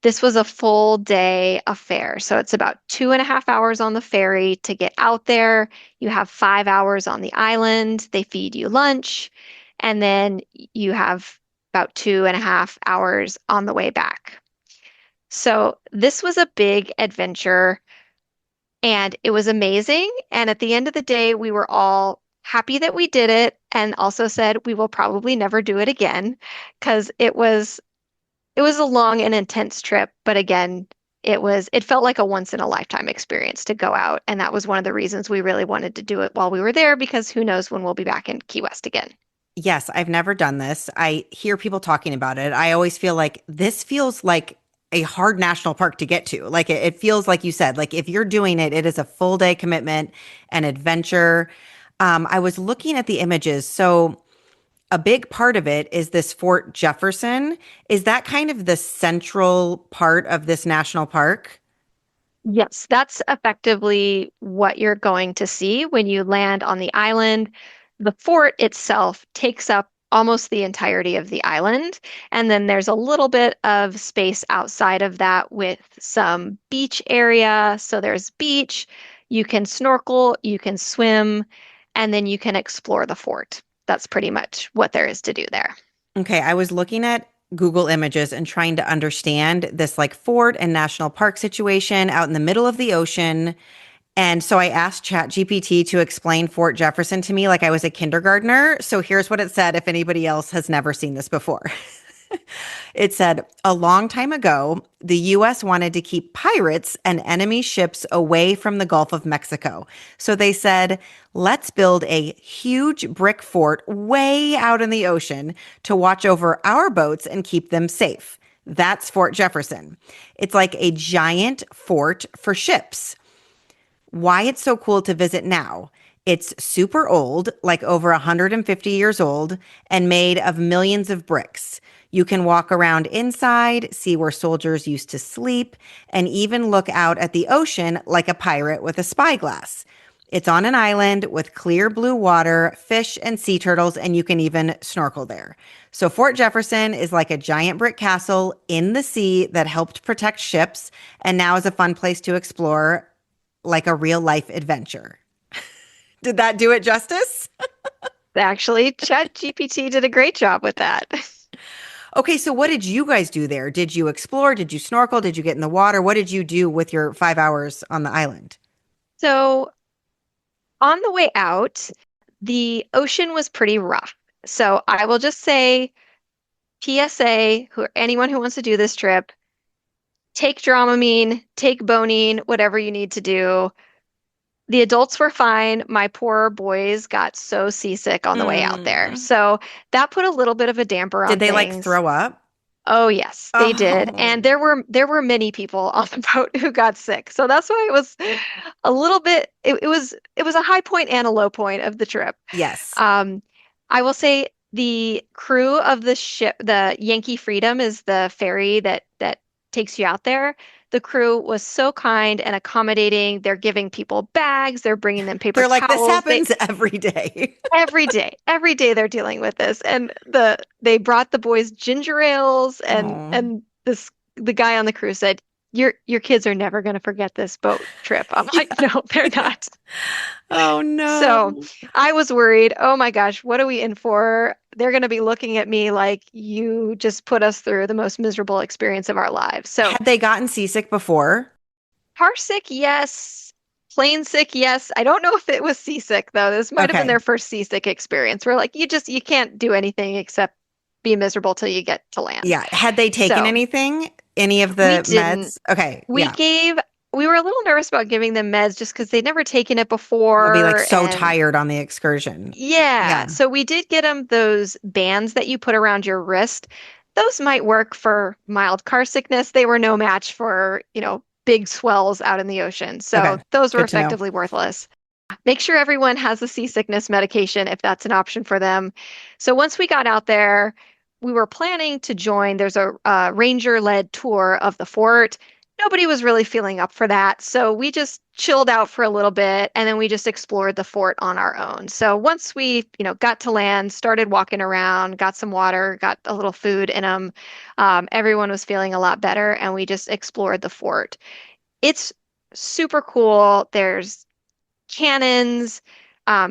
this was a full day affair. So it's about 2.5 hours on the ferry to get out there. You have 5 hours on the island. They feed you lunch. And then you have about 2.5 hours on the way back. So this was a big adventure and it was amazing. And at the end of the day, we were all happy that we did it and also said we will probably never do it again because it was a long and intense trip, but again, it felt like a once in a lifetime experience to go out, and that was one of the reasons we really wanted to do it while we were there because who knows when we'll be back in Key West again. Yes, I've never done this. I hear people talking about it. I always feel like this feels like a hard national park to get to. Like it feels like you said, like if you're doing it, it is a full day commitment and adventure. I was looking at the images. So a big part of it is this Fort Jefferson. Is that kind of the central part of this national park? Yes, that's effectively what you're going to see when you land on the island. The fort itself takes up almost the entirety of the island. And then there's a little bit of space outside of that with some beach area. So there's beach, you can snorkel, you can swim, and then you can explore the fort. That's pretty much what there is to do there. Okay, I was looking at Google Images and trying to understand this like fort and national park situation out in the middle of the ocean. And so I asked ChatGPT to explain Fort Jefferson to me like I was a kindergartner. So here's what it said if anybody else has never seen this before. It said, a long time ago, the U.S. wanted to keep pirates and enemy ships away from the Gulf of Mexico. So they said, let's build a huge brick fort way out in the ocean to watch over our boats and keep them safe. That's Fort Jefferson. It's like a giant fort for ships. Why it's so cool to visit now. It's super old, like over 150 years old, and made of millions of bricks. You can walk around inside, see where soldiers used to sleep, and even look out at the ocean like a pirate with a spyglass. It's on an island with clear blue water, fish and sea turtles, and you can even snorkel there. So Fort Jefferson is like a giant brick castle in the sea that helped protect ships, and now is a fun place to explore like a real life adventure. Did that do it justice? Actually, ChatGPT did a great job with that. Okay, so what did you guys do there? Did you explore? Did you snorkel? Did you get in the water? What did you do with your 5 hours on the island? So on the way out, the ocean was pretty rough. So I will just say, PSA, anyone who wants to do this trip, take Dramamine, take Bonine, whatever you need to do. The adults were fine. My poor boys got so seasick on the way out there. So that put a little bit of a damper on Did they things. like throw up? Oh, yes, they did. And there were many people on the boat who got sick. So that's why it was a little bit it was a high point and a low point of the trip. Yes. I will say the crew of the ship, the Yankee Freedom is the ferry that takes you out there. The crew was so kind and accommodating. They're giving people bags. They're bringing them paper towels. They're like, this happens every day. Every day they're dealing with this. And they brought the boys ginger ales and the guy on the crew said, your kids are never going to forget this boat trip. I'm like, no, they're not. Oh no. So I was worried, oh my gosh, what are we in for? They're going to be looking at me like you just put us through the most miserable experience of our lives. So Had they gotten seasick before? car sick, yes. Plane sick, yes. I don't know if it was seasick though. This might have been Okay. their first seasick experience. We're like, you can't do anything except be miserable till you get to land. Yeah. Had they taken So anything? Any of we the didn't. meds? Okay. We Yeah. gave, we were a little nervous about giving them meds just because they'd never taken it They'll be like before. so And tired on the excursion. yeah, Yeah. so we did get them those bands that you put around your wrist. Those might work for mild car sickness. They were no match for, big swells out in the ocean. Okay. So those were Good to know. effectively worthless. Make sure everyone has a seasickness medication if that's an option for them. So once we got out there, we were planning to join. There's a ranger-led tour of the fort. Nobody was really feeling up for that. So we just chilled out for a little bit and then we just explored the fort on our own. So once we, got to land, started walking around, got some water, got a little food in them, everyone was feeling a lot better and we just explored the fort. It's super cool. There's cannons.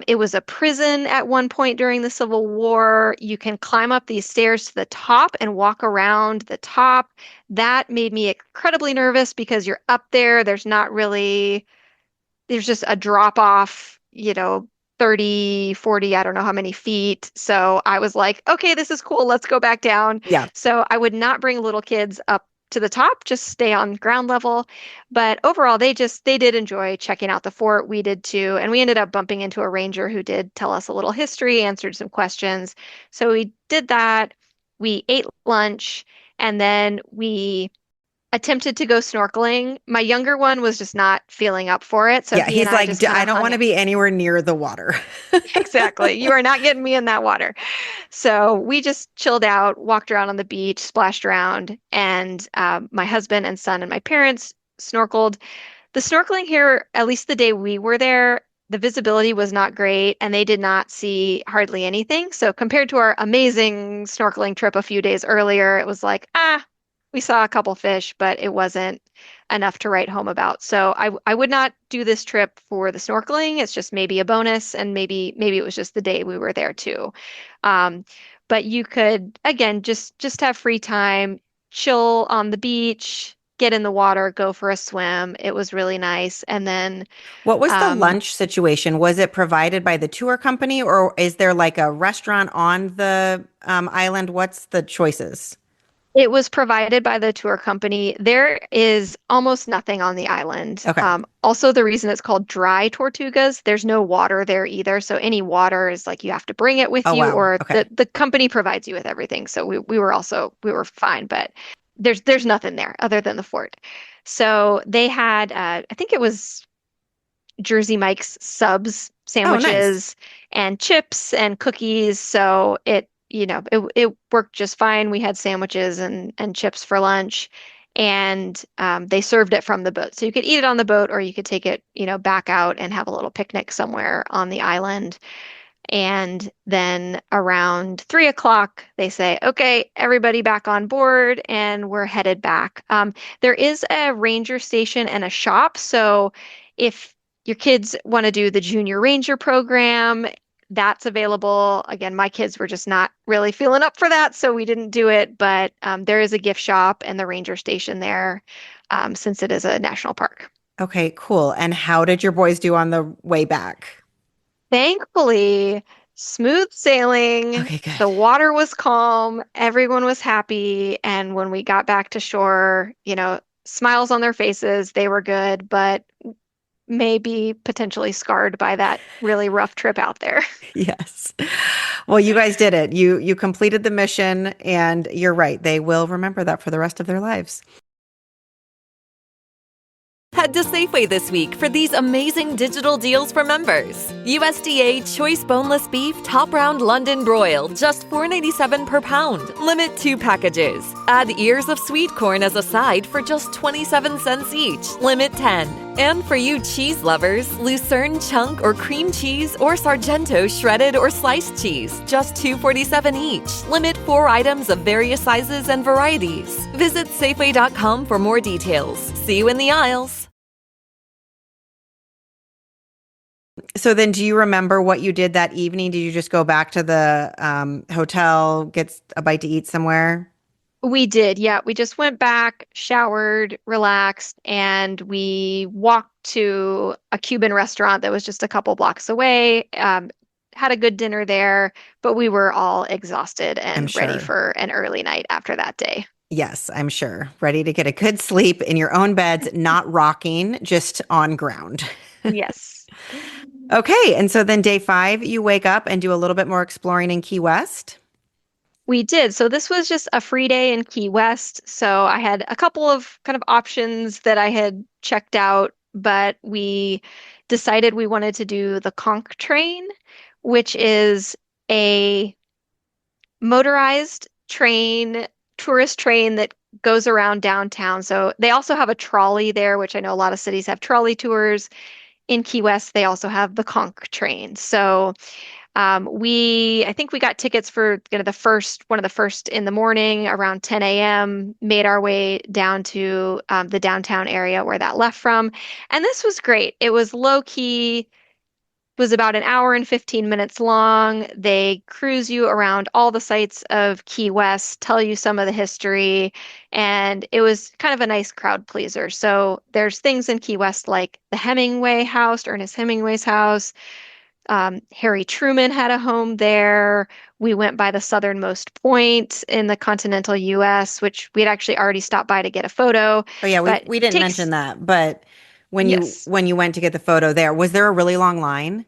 It was a prison at one point during the Civil War. You can climb up these stairs to the top and walk around the top. That made me incredibly nervous because you're up there. There's just a drop off, 30, 40, I don't know how many feet. So I was like, okay, this is cool. Let's go back down. Yeah. So I would not bring little kids up to the top, just stay on ground level. But overall, they did enjoy checking out the fort. We did too. And we ended up bumping into a ranger who did tell us a little history, answered some questions. So we did that. We ate lunch and then we attempted to go snorkeling. My younger one was just not feeling up for it. So Yeah. he and He's I like, just kind I of don't hung want to it. be anywhere near the water. Exactly. You are not getting me in that water. So we just chilled out, walked around on the beach, splashed around, and my husband and son and my parents snorkeled. The snorkeling here, at least the day we were there, the visibility was not great and they did not see hardly anything. So compared to our amazing snorkeling trip a few days earlier, it was like, we saw a couple fish, but it wasn't enough to write home about. So I would not do this trip for the snorkeling. It's just maybe a bonus, and maybe it was just the day we were there too. Um, but you could again just have free time, chill on the beach, get in the water, go for a swim. It was really nice. And then What was the um, lunch situation? Was it provided by the tour company or is there like a restaurant on the island? What's the choices? it was provided by the tour company. There is almost nothing on the island. Okay. Also, the reason it's called Dry Tortugas, there's no water there either. So any water is like you have to bring it with Oh, you, wow. or Okay. the company provides you with everything. So we were fine, but there's nothing there other than the fort. So they had I think it was Jersey Mike's subs, Oh, nice. sandwiches, and chips and cookies. So it worked just fine. We had sandwiches and chips for lunch, and they served it from the boat. So you could eat it on the boat, or you could take it, back out and have a little picnic somewhere on the island. And then around 3 o'clock, they say, okay, everybody back on board, and we're headed back. There is a ranger station and a shop. So if your kids want to do the junior ranger program, that's available. Again, my kids were just not really feeling up for that, so we didn't do it. But there is a gift shop and the ranger station there, since it is a national park. Okay, cool. And how did your boys do on the way back? Thankfully, smooth sailing. Okay, good. The water was calm. Everyone was happy. And when we got back to shore, smiles on their faces. They were good, but maybe potentially scarred by that really rough trip out there. Yes. Well, you guys did it. You completed the mission and you're right. They will remember that for the rest of their lives. Head Head to Safeway this week for these amazing digital deals for members. USDA choice boneless beef top round London broil, just $4.97 per pound. Limit 2 packages. Add ears of sweet corn as a side for just 27 cents each. Limit 10. And for you cheese lovers, Lucerne chunk or cream cheese or Sargento shredded or sliced cheese, just $2.47 each. Limit 4 items of various sizes and varieties. Visit Safeway.com for more details. See you in the aisles. So then do you remember what you did that evening? Did you just go back to the hotel, get a bite to eat somewhere? We did, yeah. We just went back, showered, relaxed, and we walked to a Cuban restaurant that was just a couple blocks away. Had a good dinner there, but we were all exhausted and ready for an early night after that day. Yes, I'm sure. Ready to get a good sleep in your own beds, not rocking, just on ground. Yes. Okay. And so then day 5, you wake up and do a little bit more exploring in Key West. We did. So this was just a free day in Key West. So I had a couple of kind of options that I had checked out, but we decided we wanted to do the Conch train, which is a motorized train, tourist train that goes around downtown. So they also have a trolley there, which I know a lot of cities have trolley tours. In Key West, they also have the Conch train. So I think we got tickets for one of the first in the morning around 10 a.m., made our way down to the downtown area where that left from. And this was great. It was low key, was about an hour and 15 minutes long. They cruise you around all the sites of Key West, tell you some of the history, and it was kind of a nice crowd pleaser. So there's things in Key West like the Hemingway house, Ernest Hemingway's house. Harry Truman had a home there. We went by the southernmost point in the continental U.S., which we had actually already stopped by to get a photo. Oh yeah, we didn't mention that, but when you went to get the photo there, was there a really long line?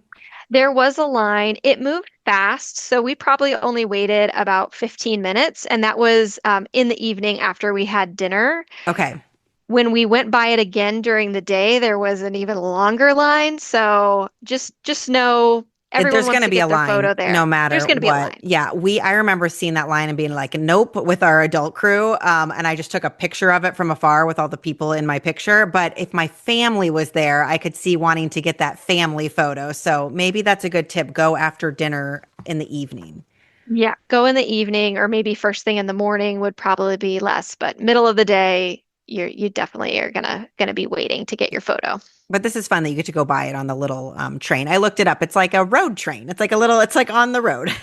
There was a line. It moved fast, so we probably only waited about 15 minutes, and that was in the evening after we had dinner. Okay. When we went by it again during the day, there was an even longer line. So just know everyone there's wants going to to be get a their line photo there. no matter There's going to be a line. Yeah, I remember seeing that line and being like, nope, with our adult crew. And I just took a picture of it from afar with all the people in my picture. But if my family was there, I could see wanting to get that family photo. So maybe that's a good tip. Go after dinner in the evening. Yeah, go in the evening, or maybe first thing in the morning would probably be less, but middle of the day, you definitely are gonna be waiting to get your photo. But this is fun that you get to go by it on the little train. I looked it up. It's like a road train. It's like on the road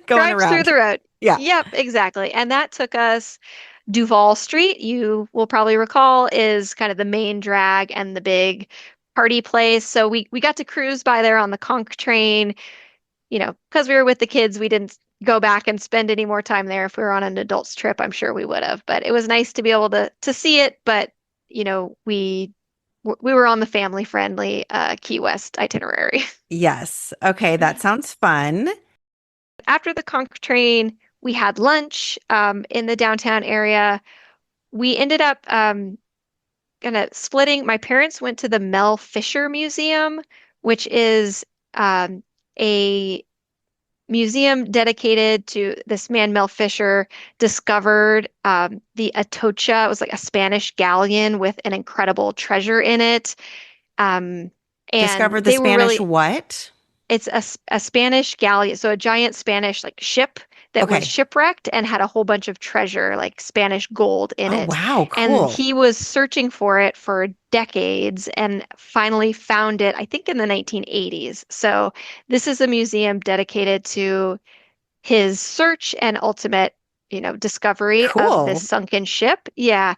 going Drives around. through the road. Yeah. Yep, exactly. And that took us Duval Street, you will probably recall, is kind of the main drag and the big party place. So we got to cruise by there on the Conch train. Because we were with the kids, we didn't go back and spend any more time there. If we were on an adults trip, I'm sure we would have. But it was nice to be able to see it. But we were on the family friendly Key West itinerary. Yes. Okay, that sounds fun. After the Conch train, we had lunch in the downtown area. We ended up kind of splitting. My parents went to the Mel Fisher Museum, which is a museum dedicated to this man, Mel Fisher, discovered the Atocha. It was like a Spanish galleon with an incredible treasure in it. And discovered the Spanish what? It's a Spanish galleon, so a giant Spanish ship that was shipwrecked and had a whole bunch of treasure, like Spanish gold in it. Wow, cool. And he was searching for it for decades and finally found it, I think in the 1980s. So this is a museum dedicated to his search and ultimate, discovery of this sunken ship. Yeah.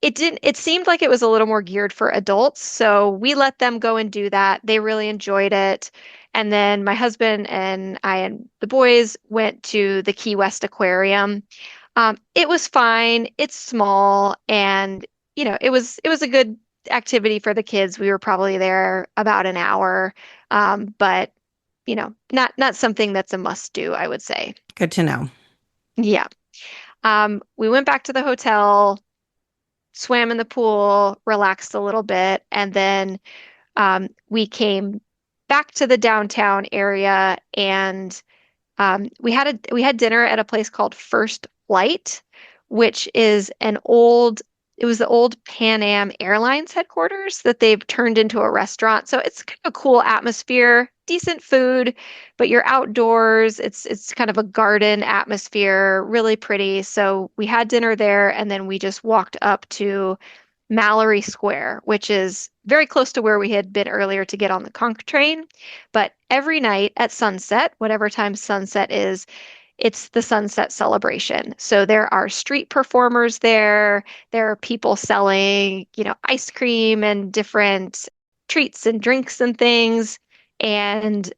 It seemed like it was a little more geared for adults, so we let them go and do that. They really enjoyed it. And then my husband and I and the boys went to the Key West Aquarium. It was fine. It's small, and it was a good activity for the kids. We were probably there about an hour, but not something that's a must do, I would say. Good to know. Yeah. We went back to the hotel. swam in the pool, relaxed a little bit, and then we came back to the downtown area and we had dinner at a place called First Flight, which is it was the old Pan Am Airlines headquarters that they've turned into a restaurant. So it's kind of a cool atmosphere, decent food, but you're outdoors. It's kind of a garden atmosphere, really pretty. So we had dinner there and then we just walked up to Mallory Square, which is very close to where we had been earlier to get on the Conch train. But every night at sunset, whatever time sunset is, it's the sunset celebration. So there are street performers there. There are people selling, ice cream and different treats and drinks and things. And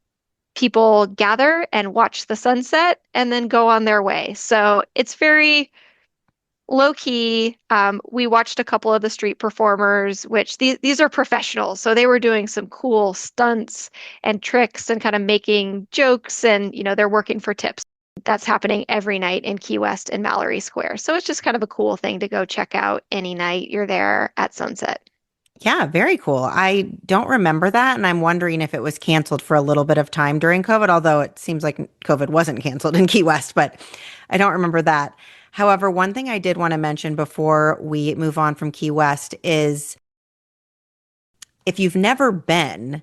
people gather and watch the sunset and then go on their way. So it's very low key. We watched a couple of the street performers, which these are professionals. So they were doing some cool stunts and tricks and kind of making jokes and, they're working for tips. That's happening every night in Key West and Mallory Square. So it's just kind of a cool thing to go check out any night you're there at sunset. Yeah, very cool. I don't remember that. And I'm wondering if it was canceled for a little bit of time during COVID, although it seems like COVID wasn't canceled in Key West, but I don't remember that. However, one thing I did want to mention before we move on from Key West is if you've never been,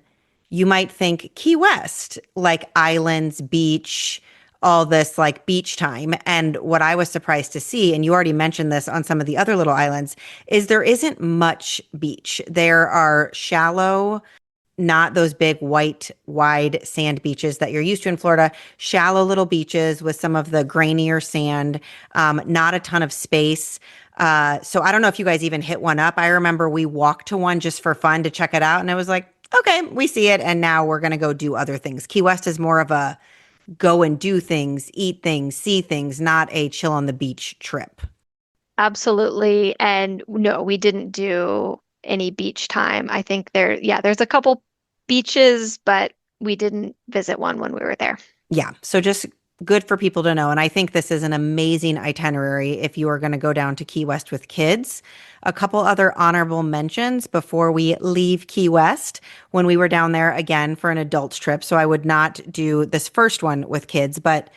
you might think Key West, like islands, beach, all this like beach time. And what I was surprised to see, and you already mentioned this on some of the other little islands, is there isn't much beach. There are shallow, not those big white, wide sand beaches that you're used to in Florida, shallow little beaches with some of the grainier sand, not a ton of space. So I don't know if you guys even hit one up. I remember we walked to one just for fun to check it out. And I was like, okay, we see it. And now we're going to go do other things. Key West is more of a go and do things, eat things, see things, not a chill on the beach trip. Absolutely. And no, we didn't do any beach time. I think there's a couple beaches, but we didn't visit one when we were there. Yeah. So just good for people to know. And I think this is an amazing itinerary if you are going to go down to Key West with kids. A couple other honorable mentions before we leave Key West when we were down there again for an adults trip. So I would not do this first one with kids, but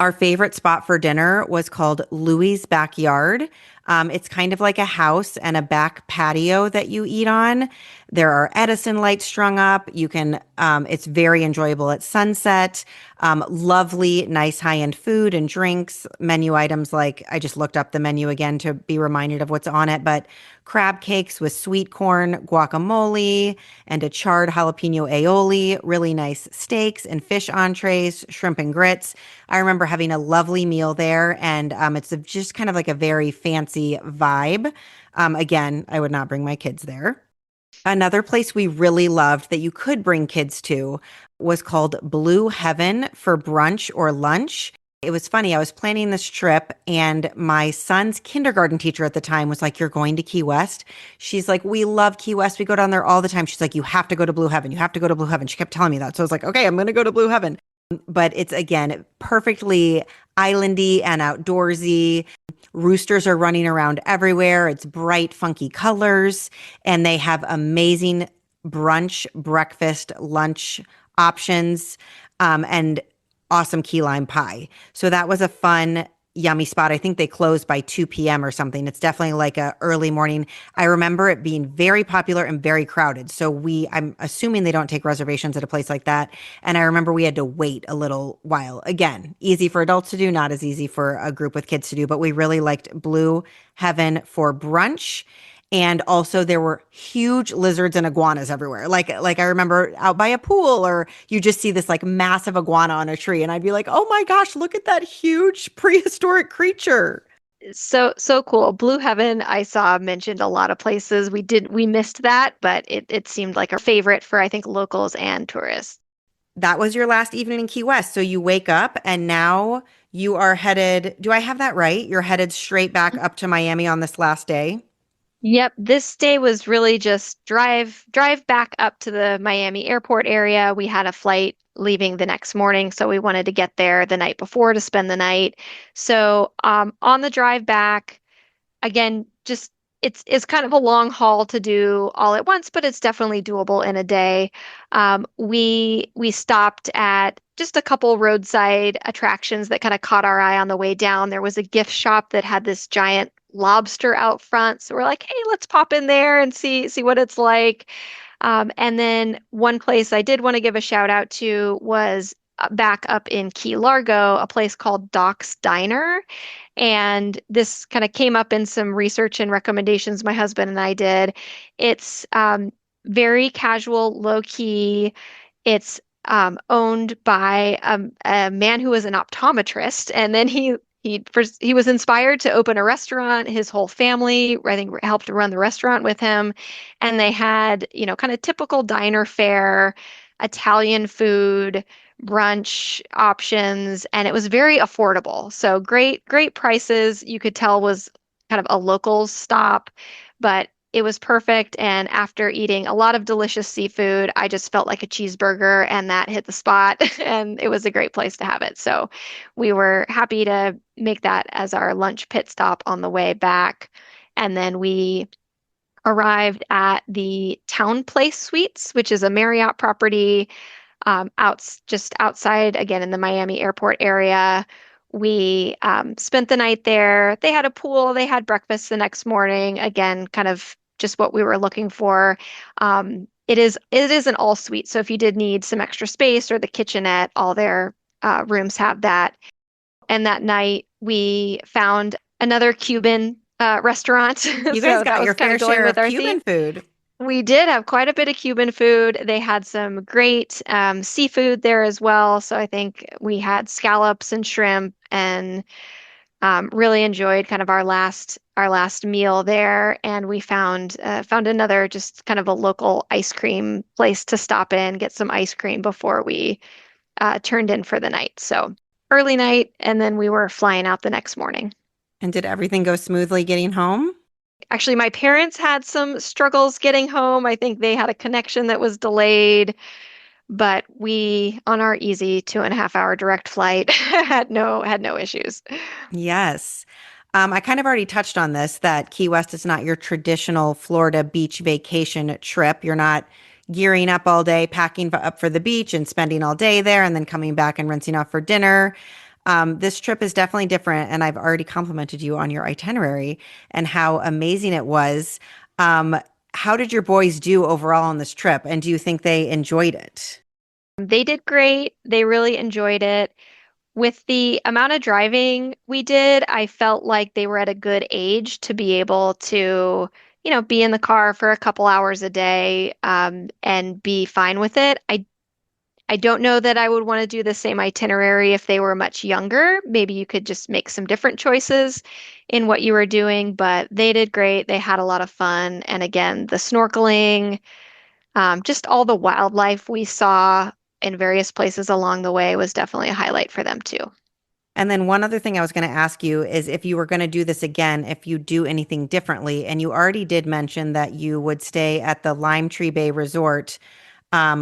our favorite spot for dinner was called Louie's Backyard. It's kind of like a house and a back patio that you eat on. There are Edison lights strung up. You can, it's very enjoyable at sunset. Lovely, nice high-end food and drinks, menu items like, I just looked up the menu again to be reminded of what's on it, but crab cakes with sweet corn, guacamole, and a charred jalapeno aioli, really nice steaks and fish entrees, shrimp and grits. I remember having a lovely meal there, and it's just kind of like a very fancy vibe. Again, I would not bring my kids there. Another place we really loved that you could bring kids to was called Blue Heaven for brunch or lunch. It was funny. I was planning this trip and my son's kindergarten teacher at the time was like, "You're going to Key West?" She's like, "We love Key West. We go down there all the time." She's like, "You have to go to Blue Heaven. You have to go to Blue Heaven." She kept telling me that. So I was like, okay, I'm going to go to Blue Heaven. But it's, again, perfectly islandy and outdoorsy. Roosters are running around everywhere. It's bright, funky colors. And they have amazing brunch, breakfast, lunch options, and awesome key lime pie. So that was a fun, yummy spot. I think they closed by 2 p.m. or something. It's definitely like a early morning. I remember it being very popular and very crowded. So I'm assuming they don't take reservations at a place like that. And I remember we had to wait a little while. Again, easy for adults to do, not as easy for a group with kids to do, but we really liked Blue Heaven for brunch. And also there were huge lizards and iguanas everywhere. Like I remember out by a pool, or you just see this like massive iguana on a tree. And I'd be like, oh my gosh, look at that huge prehistoric creature. So cool. Blue Heaven, I saw mentioned a lot of places. We missed that, but it seemed like a favorite for, I think, locals and tourists. That was your last evening in Key West. So you wake up and now you are headed, do I have that right? You're headed straight back up to Miami on this last day? Yep, this day was really just drive back up to the Miami airport area. We had a flight leaving the next morning, so we wanted to get there the night before to spend the night. So on the drive back, again, just it's kind of a long haul to do all at once, but it's definitely doable in a day. We stopped at just a couple roadside attractions that kind of caught our eye on the way down. There was a gift shop that had this giant lobster out front, so we're like, hey, let's pop in there and see what it's like. And then one place I did want to give a shout out to was back up in Key Largo, a place called Doc's Diner. And this kind of came up in some research and recommendations my husband and I did. It's very casual, low key. It's owned by a man who was an optometrist, and then he was inspired to open a restaurant. His whole family, I think, helped run the restaurant with him, and they had, kind of typical diner fare, Italian food, brunch options, and it was very affordable. So great prices. You could tell was kind of a local stop, but it was perfect. And after eating a lot of delicious seafood, I just felt like a cheeseburger, and that hit the spot. And it was a great place to have it. So we were happy to make that as our lunch pit stop on the way back. And then we arrived at the Town Place Suites, which is a Marriott property just outside, again, in the Miami airport area. We spent the night there. They had a pool. They had breakfast the next morning. Again, kind of just what we were looking for. It is an all suite. So if you did need some extra space or the kitchenette, all their rooms have that. And that night we found another Cuban restaurant. You guys got your fair share of Cuban food. We did have quite a bit of Cuban food. They had some great seafood there as well. So I think we had scallops and shrimp, and really enjoyed kind of our last meal there. And we found another just kind of a local ice cream place to stop in, get some ice cream before we turned in for the night. So early night, and then we were flying out the next morning. And did everything go smoothly getting home? Actually, my parents had some struggles getting home. I think they had a connection that was delayed, but we, on our easy 2.5 hour direct flight, had no issues. Yes. I kind of already touched on this, that Key West is not your traditional Florida beach vacation trip. You're not gearing up all day, packing up for the beach and spending all day there and then coming back and rinsing off for dinner. This trip is definitely different, and I've already complimented you on your itinerary and how amazing it was. How did your boys do overall on this trip, and do you think they enjoyed it? They did great. They really enjoyed it. With the amount of driving we did, I felt like they were at a good age to be able to, be in the car for a couple hours a day, and be fine with it. I don't know that I would want to do the same itinerary if they were much younger. Maybe you could just make some different choices in what you were doing, but they did great. They had a lot of fun. And again, the snorkeling, just all the wildlife we saw in various places along the way was definitely a highlight for them too. And then one other thing I was going to ask you is if you were going to do this again, if you do anything differently. And you already did mention that you would stay at the Lime Tree Bay Resort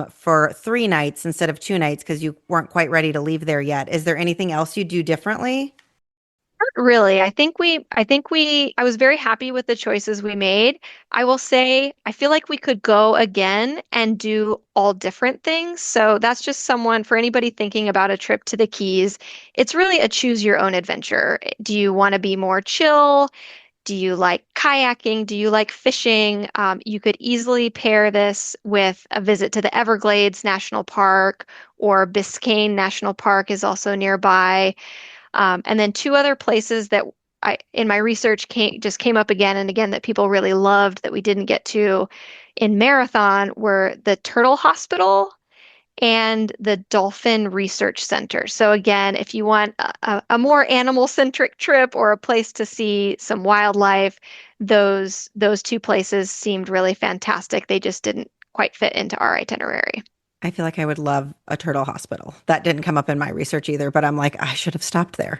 for 3 nights instead of 2 nights because you weren't quite ready to leave there yet. Is there anything else you do differently? Not really. I was very happy with the choices we made. I will say, I feel like we could go again and do all different things. So that's just for anybody thinking about a trip to the Keys, it's really a choose your own adventure. Do you want to be more chill? Do you like kayaking? Do you like fishing? You could easily pair this with a visit to the Everglades National Park, or Biscayne National Park is also nearby. And then 2 other places that in my research came up again and again that people really loved that we didn't get to in Marathon were the Turtle Hospital and the Dolphin Research Center. So again, if you want a more animal-centric trip or a place to see some wildlife, those 2 places seemed really fantastic. They just didn't quite fit into our itinerary. I feel like I would love a turtle hospital. That didn't come up in my research either, but I'm like, I should have stopped there.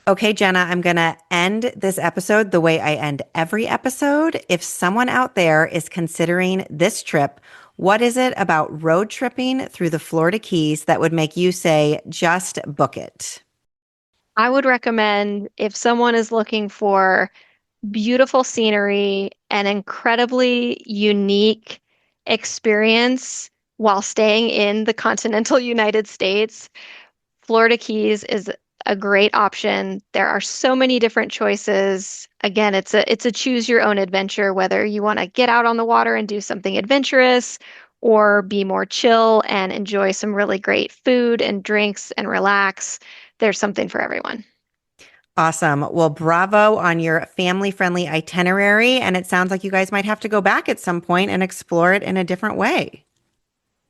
Okay, Jenna, I'm going to end this episode the way I end every episode. If someone out there is considering this trip, what is it about road tripping through the Florida Keys that would make you say, just book it? I would recommend, if someone is looking for beautiful scenery, an incredibly unique experience while staying in the continental United States, Florida Keys is a great option. There are so many different choices. Again, it's a choose your own adventure, whether you want to get out on the water and do something adventurous or be more chill and enjoy some really great food and drinks and relax. There's something for everyone. Awesome. Well, bravo on your family-friendly itinerary. And it sounds like you guys might have to go back at some point and explore it in a different way.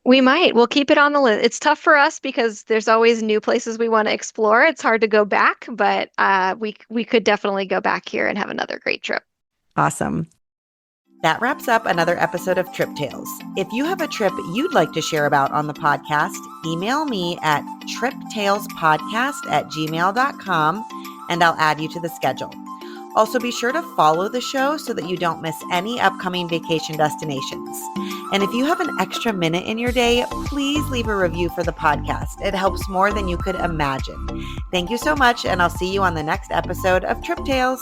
We might. We'll keep it on the list. It's tough for us because there's always new places we want to explore. It's hard to go back, but we could definitely go back here and have another great trip. Awesome. That wraps up another episode of Trip Tales. If you have a trip you'd like to share about on the podcast, email me at triptalespodcast@gmail.com and I'll add you to the schedule. Also, be sure to follow the show so that you don't miss any upcoming vacation destinations. And if you have an extra minute in your day, please leave a review for the podcast. It helps more than you could imagine. Thank you so much, and I'll see you on the next episode of Trip Tales.